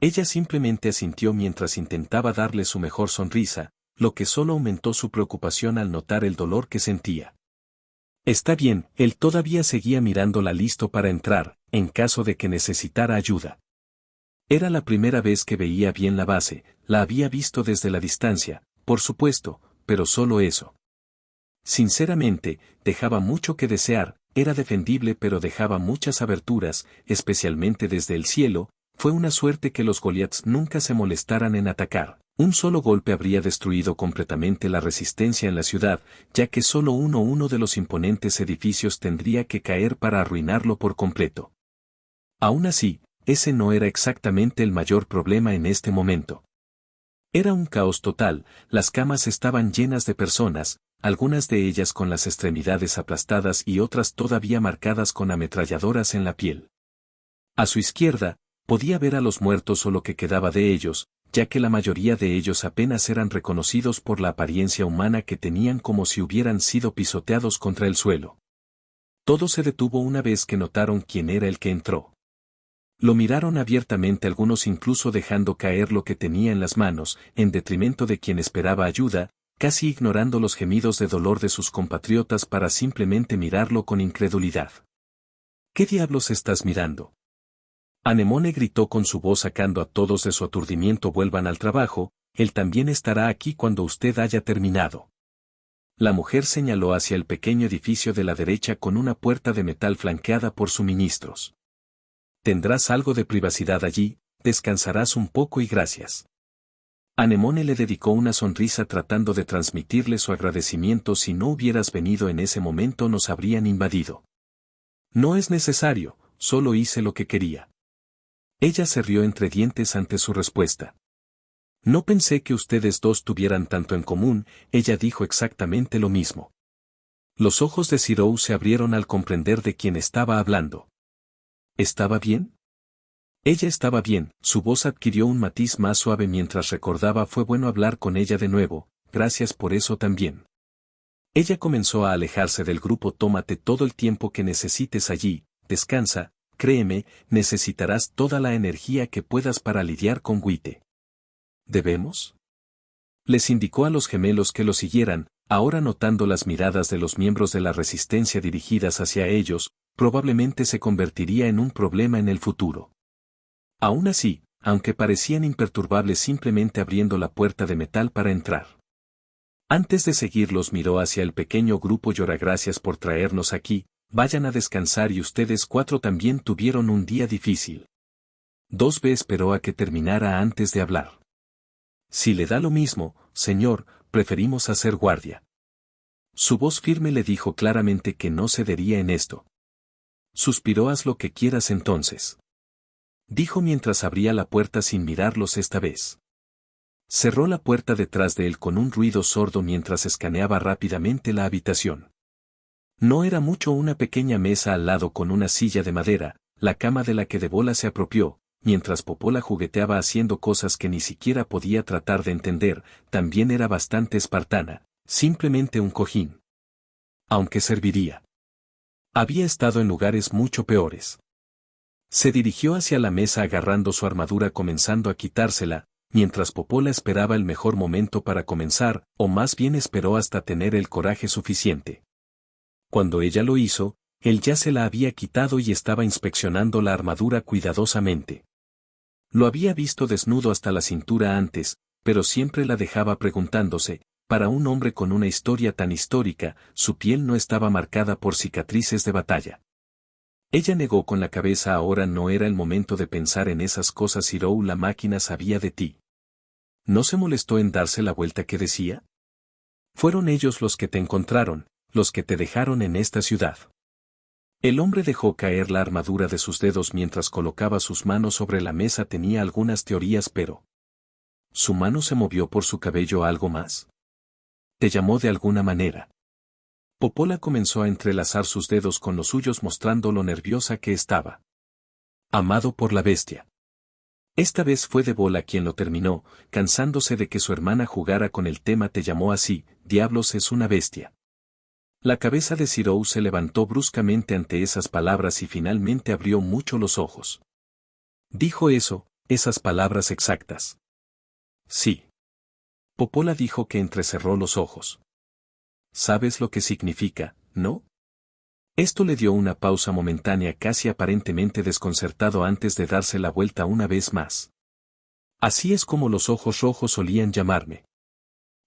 Ella simplemente asintió mientras intentaba darle su mejor sonrisa, lo que solo aumentó su preocupación al notar el dolor que sentía. Está bien, él todavía seguía mirándola, listo para entrar, en caso de que necesitara ayuda. Era la primera vez que veía bien la base. La había visto desde la distancia, por supuesto, pero solo eso. Sinceramente, dejaba mucho que desear. Era defendible, pero dejaba muchas aberturas, especialmente desde el cielo. Fue una suerte que los Goliaths nunca se molestaran en atacar. Un solo golpe habría destruido completamente la resistencia en la ciudad, ya que solo uno de los imponentes edificios tendría que caer para arruinarlo por completo. Aún así, ese no era exactamente el mayor problema en este momento. Era un caos total. Las camas estaban llenas de personas, algunas de ellas con las extremidades aplastadas y otras todavía marcadas con ametralladoras en la piel. A su izquierda, podía ver a los muertos o lo que quedaba de ellos, ya que la mayoría de ellos apenas eran reconocidos por la apariencia humana que tenían, como si hubieran sido pisoteados contra el suelo. Todo se detuvo una vez que notaron quién era el que entró. Lo miraron abiertamente, algunos incluso dejando caer lo que tenía en las manos, en detrimento de quien esperaba ayuda, casi ignorando los gemidos de dolor de sus compatriotas para simplemente mirarlo con incredulidad. ¿Qué diablos estás mirando? Anemone gritó con su voz, sacando a todos de su aturdimiento. Vuelvan al trabajo, él también estará aquí cuando usted haya terminado. La mujer señaló hacia el pequeño edificio de la derecha con una puerta de metal flanqueada por suministros. Tendrás algo de privacidad allí, descansarás un poco y gracias. Anemone le dedicó una sonrisa tratando de transmitirle su agradecimiento. Si no hubieras venido en ese momento nos habrían invadido. No es necesario, solo hice lo que quería. Ella se rió entre dientes ante su respuesta. No pensé que ustedes dos tuvieran tanto en común. Ella dijo exactamente lo mismo. Los ojos de Zirou se abrieron al comprender de quién estaba hablando. ¿Estaba bien? Ella estaba bien, su voz adquirió un matiz más suave mientras recordaba fue bueno hablar con ella de nuevo, gracias por eso también. Ella comenzó a alejarse del grupo. Tómate todo el tiempo que necesites allí, descansa, créeme, necesitarás toda la energía que puedas para lidiar con Wite. ¿Debemos? Les indicó a los gemelos que lo siguieran, ahora notando las miradas de los miembros de la resistencia dirigidas hacia ellos, probablemente se convertiría en un problema en el futuro. Aún así, aunque parecían imperturbables simplemente abriendo la puerta de metal para entrar. Antes de seguirlos miró hacia el pequeño grupo. Llora gracias por traernos aquí, vayan a descansar y ustedes cuatro también tuvieron un día difícil. 2B esperó a que terminara antes de hablar. Si le da lo mismo, señor, preferimos hacer guardia. Su voz firme le dijo claramente que no cedería en esto. Suspiró. Haz lo que quieras entonces. Dijo mientras abría la puerta sin mirarlos esta vez. Cerró la puerta detrás de él con un ruido sordo mientras escaneaba rápidamente la habitación. No era mucho, una pequeña mesa al lado con una silla de madera, la cama de la que Debola se apropió, mientras Popola jugueteaba haciendo cosas que ni siquiera podía tratar de entender, también era bastante espartana, simplemente un cojín. Aunque serviría. Había estado en lugares mucho peores. Se dirigió hacia la mesa agarrando su armadura comenzando a quitársela, mientras Popola esperaba el mejor momento para comenzar, o más bien esperó hasta tener el coraje suficiente. Cuando ella lo hizo, él ya se la había quitado y estaba inspeccionando la armadura cuidadosamente. Lo había visto desnudo hasta la cintura antes, pero siempre la dejaba preguntándose, para un hombre con una historia tan histórica, su piel no estaba marcada por cicatrices de batalla. Ella negó con la cabeza. Ahora no era el momento de pensar en esas cosas. Zirou, la máquina sabía de ti. ¿No se molestó en darse la vuelta? ¿Qué decía? Fueron ellos los que te encontraron, los que te dejaron en esta ciudad. El hombre dejó caer la armadura de sus dedos mientras colocaba sus manos sobre la mesa. Tenía algunas teorías, pero... ¿Su mano se movió por su cabello? ¿Algo más? ¿Te llamó de alguna manera? Popola comenzó a entrelazar sus dedos con los suyos mostrando lo nerviosa que estaba. Amado por la bestia. Esta vez fue Debola quien lo terminó, cansándose de que su hermana jugara con el tema. Te llamó así, diablos, es una bestia. La cabeza de Zirou se levantó bruscamente ante esas palabras y finalmente abrió mucho los ojos. ¿Dijo eso, esas palabras exactas? Sí. Popola dijo que entrecerró los ojos. ¿Sabes lo que significa, no? Esto le dio una pausa momentánea, casi aparentemente desconcertado antes de darse la vuelta una vez más. Así es como los ojos rojos solían llamarme.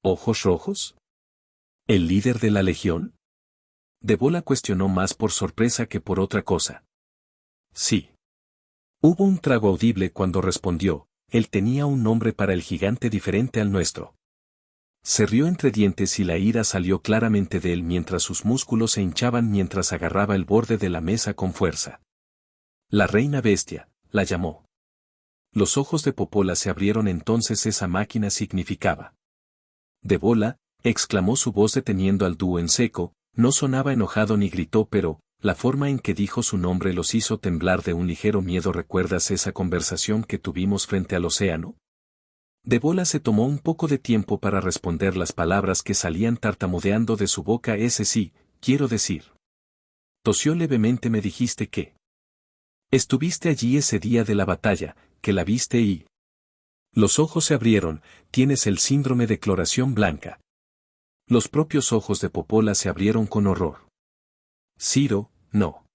¿Ojos rojos? ¿El líder de la legión? Debola cuestionó más por sorpresa que por otra cosa. Sí. Hubo un trago audible cuando respondió, él tenía un nombre para el gigante diferente al nuestro. Se rió entre dientes y la ira salió claramente de él mientras sus músculos se hinchaban mientras agarraba el borde de la mesa con fuerza. La reina bestia, la llamó. Los ojos de Popola se abrieron. Entonces esa máquina significaba. Debola, exclamó su voz deteniendo al dúo en seco, no sonaba enojado ni gritó, pero, la forma en que dijo su nombre los hizo temblar de un ligero miedo. ¿Recuerdas esa conversación que tuvimos frente al océano? Debola se tomó un poco de tiempo para responder las palabras que salían tartamudeando de su boca. Ese sí, quiero decir. Tosió levemente. Me dijiste que estuviste allí ese día de la batalla, que la viste y... Los ojos se abrieron. Tienes el síndrome de cloración blanca. Los propios ojos de Popola se abrieron con horror. Ciro, no.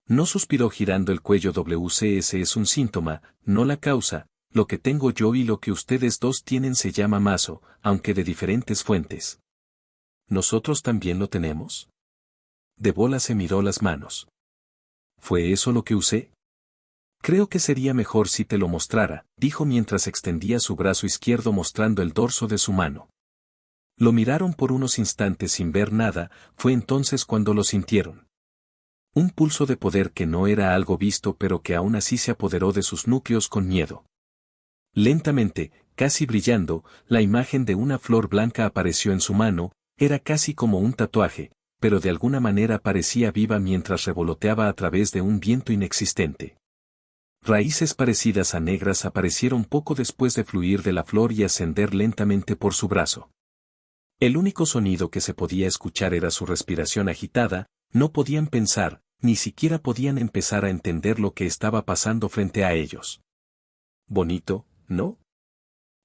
No, suspiró girando el cuello. WCS es un síntoma, no la causa. Lo que tengo yo y lo que ustedes dos tienen se llama mazo, aunque de diferentes fuentes. ¿Nosotros también lo tenemos? Debola se miró las manos. ¿Fue eso lo que usé? Creo que sería mejor si te lo mostrara, dijo mientras extendía su brazo izquierdo mostrando el dorso de su mano. Lo miraron por unos instantes sin ver nada. Fue entonces cuando lo sintieron. Un pulso de poder que no era algo visto pero que aún así se apoderó de sus núcleos con miedo. Lentamente, casi brillando, la imagen de una flor blanca apareció en su mano. Era casi como un tatuaje, pero de alguna manera parecía viva mientras revoloteaba a través de un viento inexistente. Raíces parecidas a negras aparecieron poco después de fluir de la flor y ascender lentamente por su brazo. El único sonido que se podía escuchar era su respiración agitada. No podían pensar, ni siquiera podían empezar a entender lo que estaba pasando frente a ellos. Bonito, ¿no?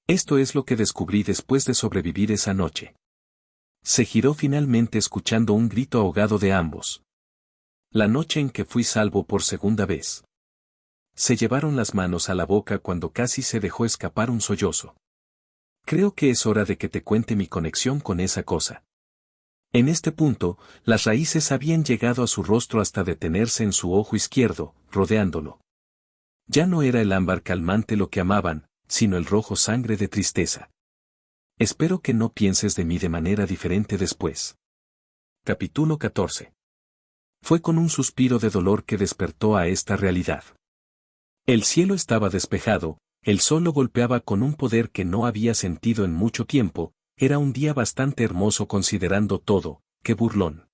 Esto es lo que descubrí después de sobrevivir esa noche. Se giró finalmente escuchando un grito ahogado de ambos. La noche en que fui salvo por segunda vez. Se llevaron las manos a la boca cuando casi se dejó escapar un sollozo. Creo que es hora de que te cuente mi conexión con esa cosa. En este punto, las raíces habían llegado a su rostro hasta detenerse en su ojo izquierdo, rodeándolo. Ya no era el ámbar calmante lo que amaban, sino el rojo sangre de tristeza. Espero que no pienses de mí de manera diferente después. Capítulo 14. Fue con un suspiro de dolor que despertó a esta realidad. El cielo estaba despejado, el sol lo golpeaba con un poder que no había sentido en mucho tiempo. Era un día bastante hermoso considerando todo. Qué burlón.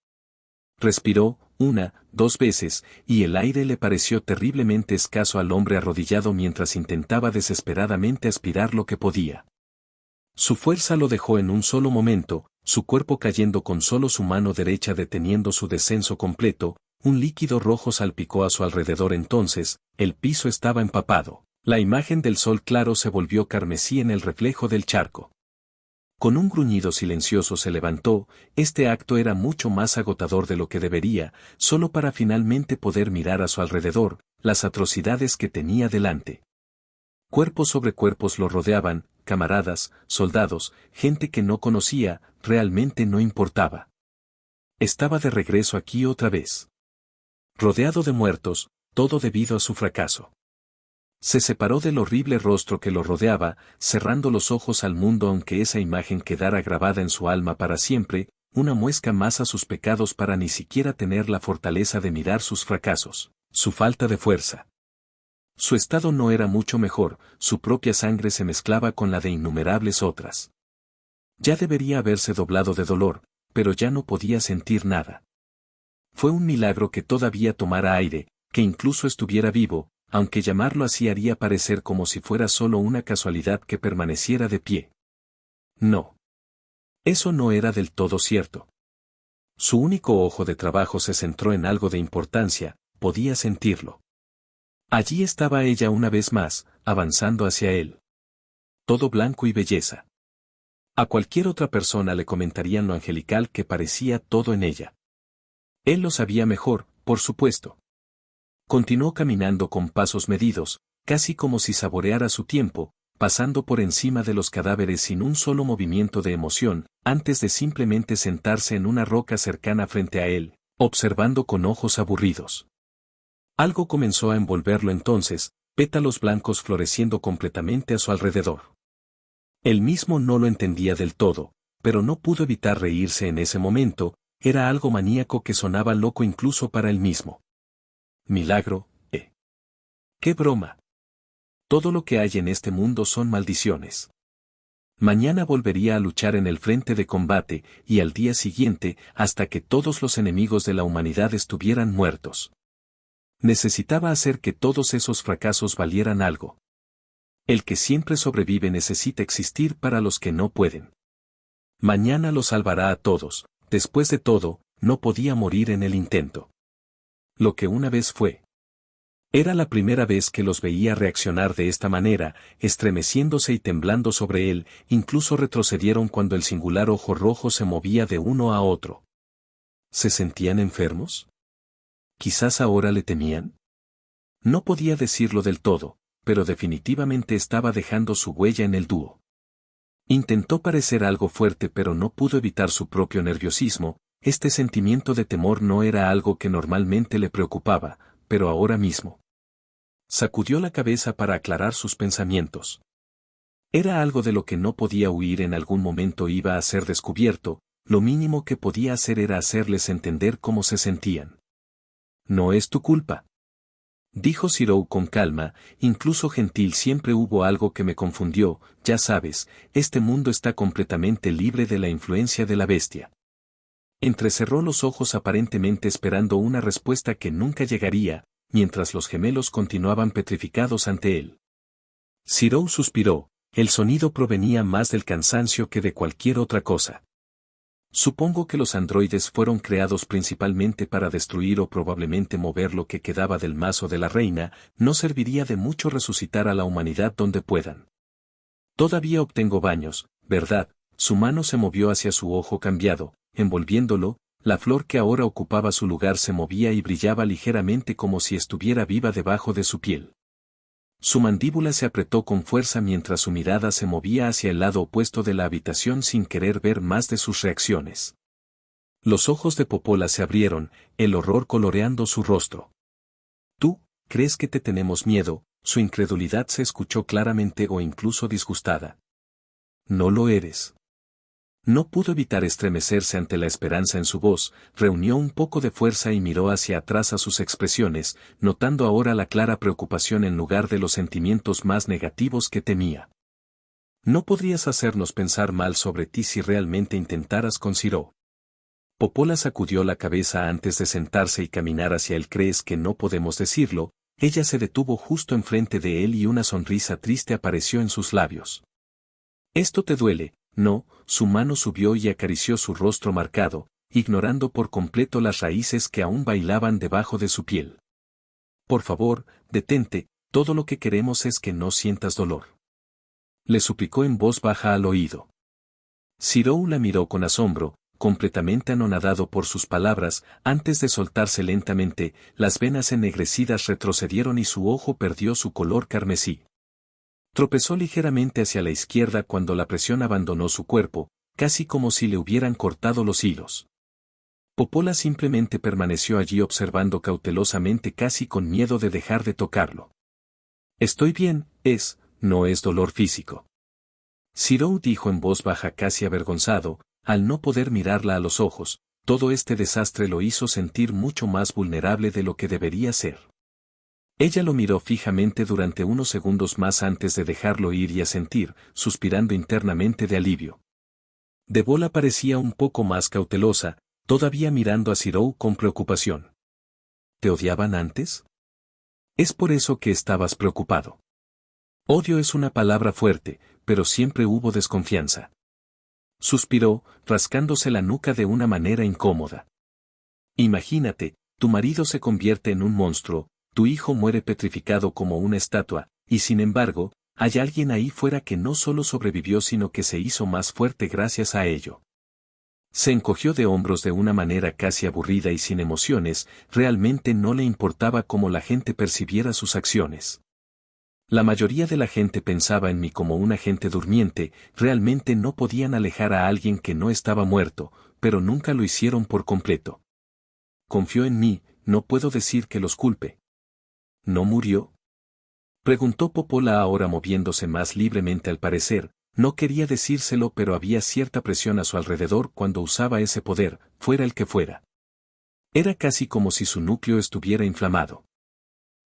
Respiró, 1, 2 veces, y el aire le pareció terriblemente escaso al hombre arrodillado mientras intentaba desesperadamente aspirar lo que podía. Su fuerza lo dejó en un solo momento, su cuerpo cayendo con solo su mano derecha deteniendo su descenso completo. Un líquido rojo salpicó a su alrededor entonces, el piso estaba empapado. La imagen del sol claro se volvió carmesí en el reflejo del charco. Con un gruñido silencioso se levantó. Este acto era mucho más agotador de lo que debería, solo para finalmente poder mirar a su alrededor, las atrocidades que tenía delante. Cuerpos sobre cuerpos lo rodeaban, camaradas, soldados, gente que no conocía, realmente no importaba. Estaba de regreso aquí otra vez. Rodeado de muertos, todo debido a su fracaso. Se separó del horrible rostro que lo rodeaba, cerrando los ojos al mundo aunque esa imagen quedara grabada en su alma para siempre, una muesca más a sus pecados para ni siquiera tener la fortaleza de mirar sus fracasos, su falta de fuerza. Su estado no era mucho mejor, su propia sangre se mezclaba con la de innumerables otras. Ya debería haberse doblado de dolor, pero ya no podía sentir nada. Fue un milagro que todavía tomara aire, que incluso estuviera vivo, aunque llamarlo así haría parecer como si fuera solo una casualidad que permaneciera de pie. No. Eso no era del todo cierto. Su único ojo de trabajo se centró en algo de importancia, podía sentirlo. Allí estaba ella una vez más, avanzando hacia él. Todo blanco y belleza. A cualquier otra persona le comentarían lo angelical que parecía todo en ella. Él lo sabía mejor, por supuesto. Continuó caminando con pasos medidos, casi como si saboreara su tiempo, pasando por encima de los cadáveres sin un solo movimiento de emoción, antes de simplemente sentarse en una roca cercana frente a él, observando con ojos aburridos. Algo comenzó a envolverlo entonces, pétalos blancos floreciendo completamente a su alrededor. Él mismo no lo entendía del todo, pero no pudo evitar reírse en ese momento. Era algo maníaco que sonaba loco incluso para él mismo. Milagro, ¿eh? ¡Qué broma! Todo lo que hay en este mundo son maldiciones. Mañana volvería a luchar en el frente de combate, y al día siguiente, hasta que todos los enemigos de la humanidad estuvieran muertos. Necesitaba hacer que todos esos fracasos valieran algo. El que siempre sobrevive necesita existir para los que no pueden. Mañana lo salvará a todos. Después de todo, no podía morir en el intento. Lo que una vez fue. Era la primera vez que los veía reaccionar de esta manera, estremeciéndose y temblando sobre él, incluso retrocedieron cuando el singular ojo rojo se movía de uno a otro. ¿Se sentían enfermos? ¿Quizás ahora le temían? No podía decirlo del todo, pero definitivamente estaba dejando su huella en el dúo. Intentó parecer algo fuerte pero no pudo evitar su propio nerviosismo. Este sentimiento de temor no era algo que normalmente le preocupaba, pero ahora mismo. Sacudió la cabeza para aclarar sus pensamientos. Era algo de lo que no podía huir, en algún momento iba a ser descubierto, lo mínimo que podía hacer era hacerles entender cómo se sentían. No es tu culpa, dijo Zirou con calma, incluso gentil. Siempre hubo algo que me confundió, ya sabes, este mundo está completamente libre de la influencia de la bestia. Entrecerró los ojos aparentemente esperando una respuesta que nunca llegaría, mientras los gemelos continuaban petrificados ante él. Zero suspiró, el sonido provenía más del cansancio que de cualquier otra cosa. Supongo que los androides fueron creados principalmente para destruir o probablemente mover lo que quedaba del mazo de la reina, no serviría de mucho resucitar a la humanidad donde puedan. Todavía obtengo baños, ¿verdad? Su mano se movió hacia su ojo cambiado, envolviéndolo, la flor que ahora ocupaba su lugar se movía y brillaba ligeramente como si estuviera viva debajo de su piel. Su mandíbula se apretó con fuerza mientras su mirada se movía hacia el lado opuesto de la habitación sin querer ver más de sus reacciones. Los ojos de Popola se abrieron, el horror coloreando su rostro. ¿Tú, crees que te tenemos miedo? Su incredulidad se escuchó claramente o incluso disgustada. No lo eres. No pudo evitar estremecerse ante la esperanza en su voz, reunió un poco de fuerza y miró hacia atrás a sus expresiones, notando ahora la clara preocupación en lugar de los sentimientos más negativos que temía. No podrías hacernos pensar mal sobre ti si realmente intentaras con Zero. Popola sacudió la cabeza antes de sentarse y caminar hacia él. ¿Crees que no podemos decirlo? Ella se detuvo justo enfrente de él y una sonrisa triste apareció en sus labios. ¿Esto te duele? No, su mano subió y acarició su rostro marcado, ignorando por completo las raíces que aún bailaban debajo de su piel. Por favor, detente, todo lo que queremos es que no sientas dolor. Le suplicó en voz baja al oído. Zero la miró con asombro, completamente anonadado por sus palabras, antes de soltarse lentamente, las venas ennegrecidas retrocedieron y su ojo perdió su color carmesí. Tropezó ligeramente hacia la izquierda cuando la presión abandonó su cuerpo, casi como si le hubieran cortado los hilos. Popola simplemente permaneció allí observando cautelosamente, casi con miedo de dejar de tocarlo. Estoy bien, no es dolor físico. Zero dijo en voz baja, casi avergonzado, al no poder mirarla a los ojos. Todo este desastre lo hizo sentir mucho más vulnerable de lo que debería ser. Ella lo miró fijamente durante unos segundos más antes de dejarlo ir y asentir, suspirando internamente de alivio. Debola parecía un poco más cautelosa, todavía mirando a Zero con preocupación. ¿Te odiaban antes? Es por eso que estabas preocupado. Odio es una palabra fuerte, pero siempre hubo desconfianza. Suspiró, rascándose la nuca de una manera incómoda. Imagínate, tu marido se convierte en un monstruo, tu hijo muere petrificado como una estatua, y sin embargo, hay alguien ahí fuera que no solo sobrevivió sino que se hizo más fuerte gracias a ello. Se encogió de hombros de una manera casi aburrida y sin emociones, realmente no le importaba cómo la gente percibiera sus acciones. La mayoría de la gente pensaba en mí como un agente durmiente, realmente no podían alejar a alguien que no estaba muerto, pero nunca lo hicieron por completo. Confió en mí, no puedo decir que los culpe. ¿No murió? Preguntó Popola ahora moviéndose más libremente al parecer, no quería decírselo pero había cierta presión a su alrededor cuando usaba ese poder, fuera el que fuera. Era casi como si su núcleo estuviera inflamado.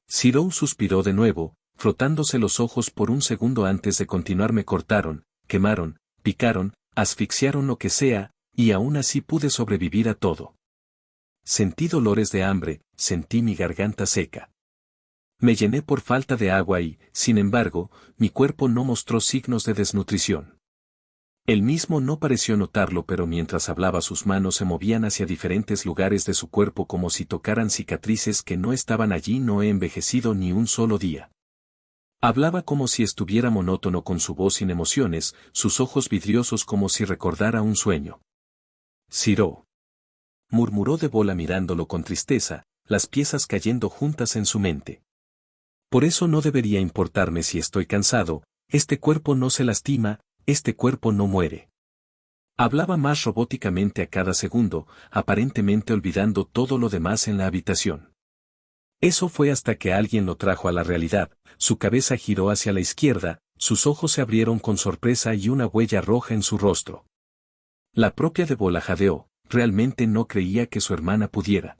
Zero suspiró de nuevo, frotándose los ojos por un segundo antes de continuar. Me cortaron, quemaron, picaron, asfixiaron, lo que sea, y aún así pude sobrevivir a todo. Sentí dolores de hambre, sentí mi garganta seca. Me llené por falta de agua y, sin embargo, mi cuerpo no mostró signos de desnutrición. Él mismo no pareció notarlo, pero mientras hablaba sus manos se movían hacia diferentes lugares de su cuerpo como si tocaran cicatrices que no estaban allí. No he envejecido ni un solo día. Hablaba como si estuviera monótono con su voz sin emociones, sus ojos vidriosos como si recordara un sueño. Zero. Murmuró Debola mirándolo con tristeza, las piezas cayendo juntas en su mente. Por eso no debería importarme si estoy cansado, este cuerpo no se lastima, este cuerpo no muere. Hablaba más robóticamente a cada segundo, aparentemente olvidando todo lo demás en la habitación. Eso fue hasta que alguien lo trajo a la realidad, su cabeza giró hacia la izquierda, sus ojos se abrieron con sorpresa y una huella roja en su rostro. La propia Debola jadeó, realmente no creía que su hermana pudiera.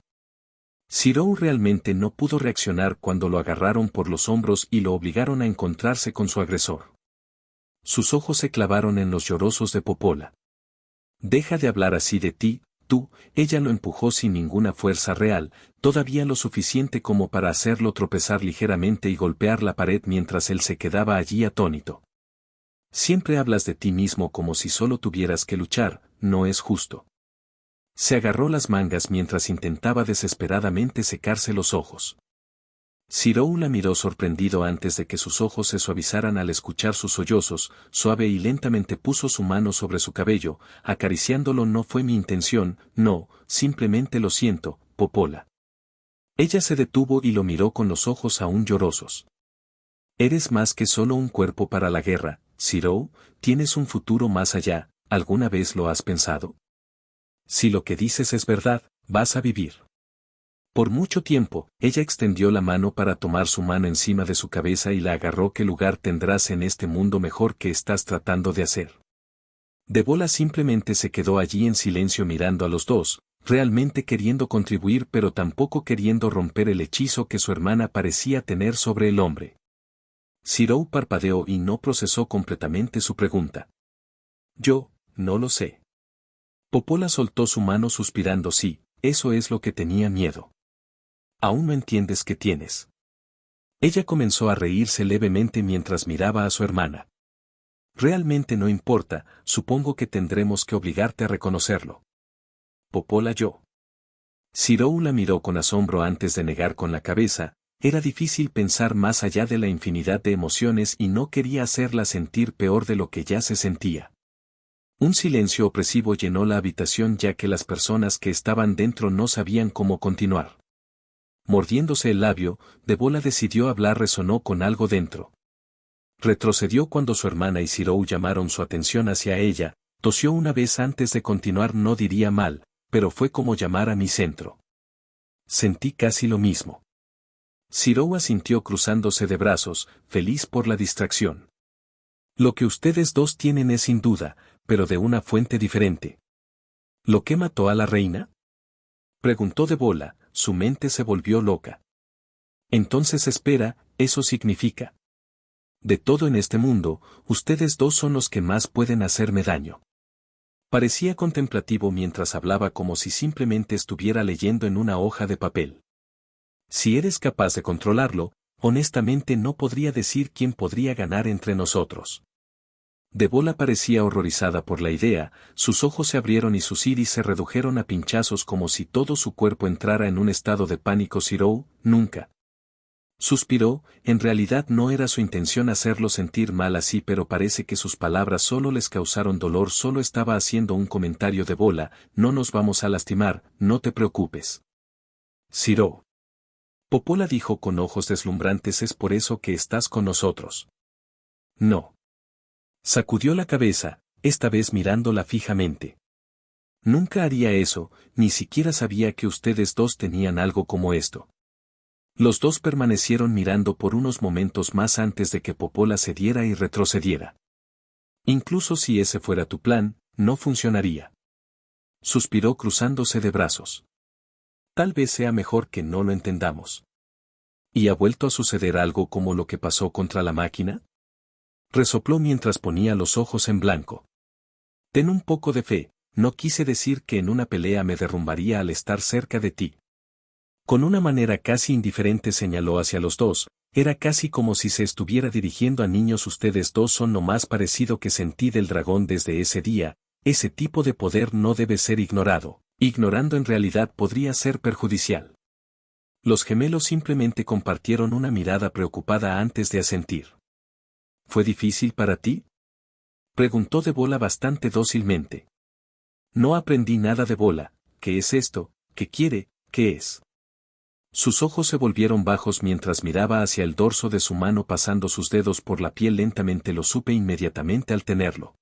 Zero realmente no pudo reaccionar cuando lo agarraron por los hombros y lo obligaron a encontrarse con su agresor. Sus ojos se clavaron en los llorosos de Popola. Deja de hablar así de ti, tú, ella lo empujó sin ninguna fuerza real, todavía lo suficiente como para hacerlo tropezar ligeramente y golpear la pared mientras él se quedaba allí atónito. Siempre hablas de ti mismo como si solo tuvieras que luchar, no es justo. Se agarró las mangas mientras intentaba desesperadamente secarse los ojos. Cyrou la miró sorprendido antes de que sus ojos se suavizaran al escuchar sus sollozos, suave y lentamente puso su mano sobre su cabello, acariciándolo. No fue mi intención, no, simplemente lo siento, Popola. Ella se detuvo y lo miró con los ojos aún llorosos. Eres más que solo un cuerpo para la guerra, Cyrou, tienes un futuro más allá, ¿alguna vez lo has pensado? Si lo que dices es verdad, vas a vivir. Por mucho tiempo, ella extendió la mano para tomar su mano encima de su cabeza y la agarró. ¿Qué lugar tendrás en este mundo mejor que estás tratando de hacer? Debola simplemente se quedó allí en silencio mirando a los dos, realmente queriendo contribuir pero tampoco queriendo romper el hechizo que su hermana parecía tener sobre el hombre. Cyrou parpadeó y no procesó completamente su pregunta. Yo, no lo sé. Popola soltó su mano suspirando. Sí, eso es lo que tenía miedo. ¿Aún no entiendes qué tienes? Ella comenzó a reírse levemente mientras miraba a su hermana. Realmente no importa, supongo que tendremos que obligarte a reconocerlo. Popola yo. Cyrou la miró con asombro antes de negar con la cabeza. Era difícil pensar más allá de la infinidad de emociones y no quería hacerla sentir peor de lo que ya se sentía. Un silencio opresivo llenó la habitación ya que las personas que estaban dentro no sabían cómo continuar. Mordiéndose el labio, Debola decidió hablar. Resonó con algo dentro. Retrocedió cuando su hermana y Cyrou llamaron su atención hacia ella, tosió una vez antes de continuar. No diría mal, pero fue como llamar a mi centro. Sentí casi lo mismo. Cyrou asintió cruzándose de brazos, feliz por la distracción. Lo que ustedes dos tienen es sin duda, pero de una fuente diferente. ¿Lo que mató a la reina? Preguntó Debola, su mente se volvió loca. Entonces espera, eso significa. De todo en este mundo, ustedes dos son los que más pueden hacerme daño. Parecía contemplativo mientras hablaba como si simplemente estuviera leyendo en una hoja de papel. Si eres capaz de controlarlo, honestamente no podría decir quién podría ganar entre nosotros. Debola parecía horrorizada por la idea, sus ojos se abrieron y sus iris se redujeron a pinchazos como si todo su cuerpo entrara en un estado de pánico. Cyrou, nunca. Suspiró, en realidad no era su intención hacerlo sentir mal así, pero parece que sus palabras solo les causaron dolor. Solo estaba haciendo un comentario. Debola, no nos vamos a lastimar, no te preocupes. Cyrou. Popola dijo con ojos deslumbrantes. ¿Es por eso que estás con nosotros? No. Sacudió la cabeza, esta vez mirándola fijamente. Nunca haría eso, ni siquiera sabía que ustedes dos tenían algo como esto. Los dos permanecieron mirando por unos momentos más antes de que Popola cediera y retrocediera. Incluso si ese fuera tu plan, no funcionaría. Suspiró cruzándose de brazos. Tal vez sea mejor que no lo entendamos. ¿Y ha vuelto a suceder algo como lo que pasó contra la máquina? Resopló mientras ponía los ojos en blanco. Ten un poco de fe, no quise decir que en una pelea me derrumbaría al estar cerca de ti. Con una manera casi indiferente señaló hacia los dos, era casi como si se estuviera dirigiendo a niños. Ustedes dos son lo más parecido que sentí del dragón desde ese día. Ese tipo de poder no debe ser ignorado, ignorando en realidad podría ser perjudicial. Los gemelos simplemente compartieron una mirada preocupada antes de asentir. ¿Fue difícil para ti? Preguntó Debola bastante dócilmente. No aprendí nada. Debola, ¿qué es esto? ¿Qué quiere? ¿Qué es? Sus ojos se volvieron bajos mientras miraba hacia el dorso de su mano pasando sus dedos por la piel lentamente. Lo supe inmediatamente al tenerlo.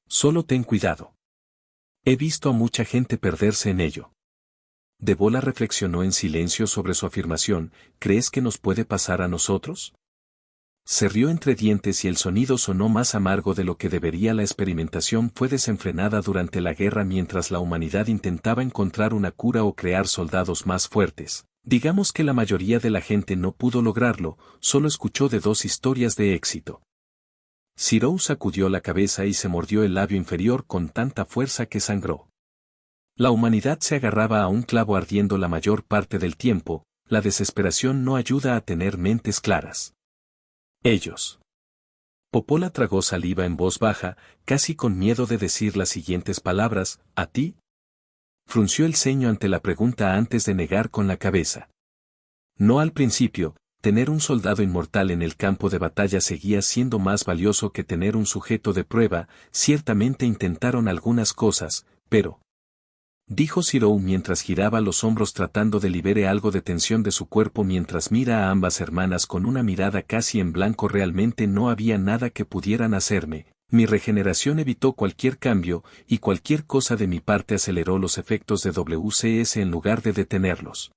Solo ten cuidado. He visto a mucha gente perderse en ello. Debola reflexionó en silencio sobre su afirmación. ¿Crees que nos puede pasar a nosotros? Se rió entre dientes y el sonido sonó más amargo de lo que debería. La experimentación fue desenfrenada durante la guerra mientras la humanidad intentaba encontrar una cura o crear soldados más fuertes. Digamos que la mayoría de la gente no pudo lograrlo, solo escuchó de dos historias de éxito. Cyrou sacudió la cabeza y se mordió el labio inferior con tanta fuerza que sangró. La humanidad se agarraba a un clavo ardiendo la mayor parte del tiempo, la desesperación no ayuda a tener mentes claras. Ellos. Popola tragó saliva en voz baja, casi con miedo de decir las siguientes palabras, ¿a ti? Frunció el ceño ante la pregunta antes de negar con la cabeza. No al principio, tener un soldado inmortal en el campo de batalla seguía siendo más valioso que tener un sujeto de prueba, ciertamente intentaron algunas cosas, pero... dijo Zirou mientras giraba los hombros tratando de liberar algo de tensión de su cuerpo mientras mira a ambas hermanas con una mirada casi en blanco. Realmente no había nada que pudieran hacerme, mi regeneración evitó cualquier cambio, y cualquier cosa de mi parte aceleró los efectos de WCS en lugar de detenerlos.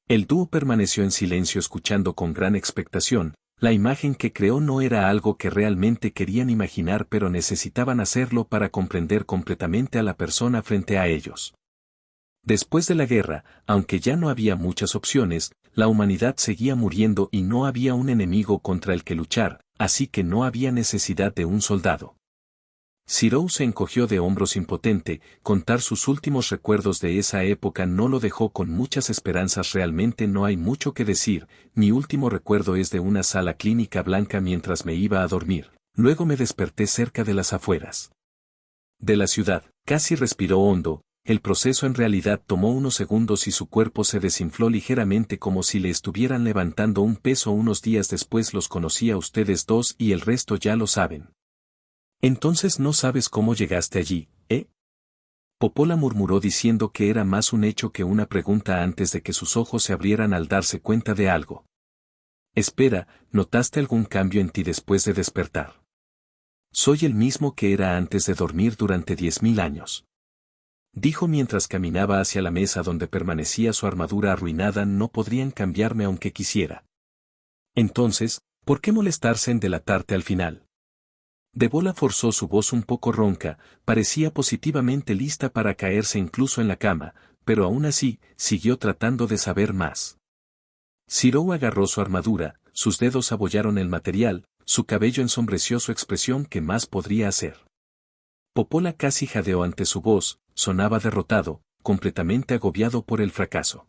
El dúo permaneció en silencio escuchando con gran expectación. La imagen que creó no era algo que realmente querían imaginar, pero necesitaban hacerlo para comprender completamente a la persona frente a ellos. Después de la guerra, aunque ya no había muchas opciones, la humanidad seguía muriendo y no había un enemigo contra el que luchar, así que no había necesidad de un soldado. Zirou se encogió de hombros impotente. Contar sus últimos recuerdos de esa época no lo dejó con muchas esperanzas. Realmente no hay mucho que decir. Mi último recuerdo es de una sala clínica blanca mientras me iba a dormir. Luego me desperté cerca de las afueras de la ciudad. Casi respiró hondo. El proceso en realidad tomó unos segundos y su cuerpo se desinfló ligeramente como si le estuvieran levantando un peso. Unos días después los conocí a ustedes dos y el resto ya lo saben. Entonces no sabes cómo llegaste allí, ¿eh? Popola murmuró diciendo que era más un hecho que una pregunta antes de que sus ojos se abrieran al darse cuenta de algo. Espera, ¿notaste algún cambio en ti después de despertar? Soy el mismo que era antes de dormir durante 10.000 años. Dijo mientras caminaba hacia la mesa donde permanecía su armadura arruinada. No podrían cambiarme aunque quisiera. Entonces, ¿por qué molestarse en delatarte al final? Debola forzó su voz un poco ronca, parecía positivamente lista para caerse incluso en la cama, pero aún así, siguió tratando de saber más. Zirou agarró su armadura, sus dedos abollaron el material, su cabello ensombreció su expresión. ¿Qué más podría hacer? Popola casi jadeó ante su voz, sonaba derrotado, completamente agobiado por el fracaso.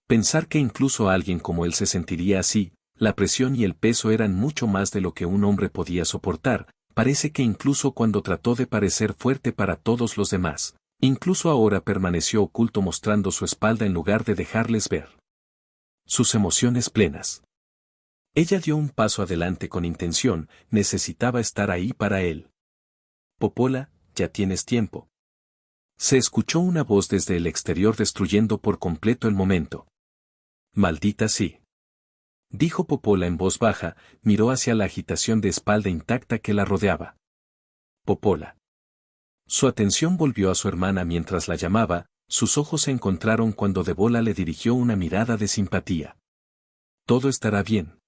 Pensar que incluso alguien como él se sentiría así, la presión y el peso eran mucho más de lo que un hombre podía soportar. Parece que incluso cuando trató de parecer fuerte para todos los demás, incluso ahora permaneció oculto mostrando su espalda en lugar de dejarles ver sus emociones plenas. Ella dio un paso adelante con intención, necesitaba estar ahí para él. Popola, ya tienes tiempo. Se escuchó una voz desde el exterior destruyendo por completo el momento. Maldita sí. Dijo Popola en voz baja, miró hacia la agitación de espalda intacta que la rodeaba. Popola. Su atención volvió a su hermana mientras la llamaba, sus ojos se encontraron cuando Debola le dirigió una mirada de simpatía. Todo estará bien.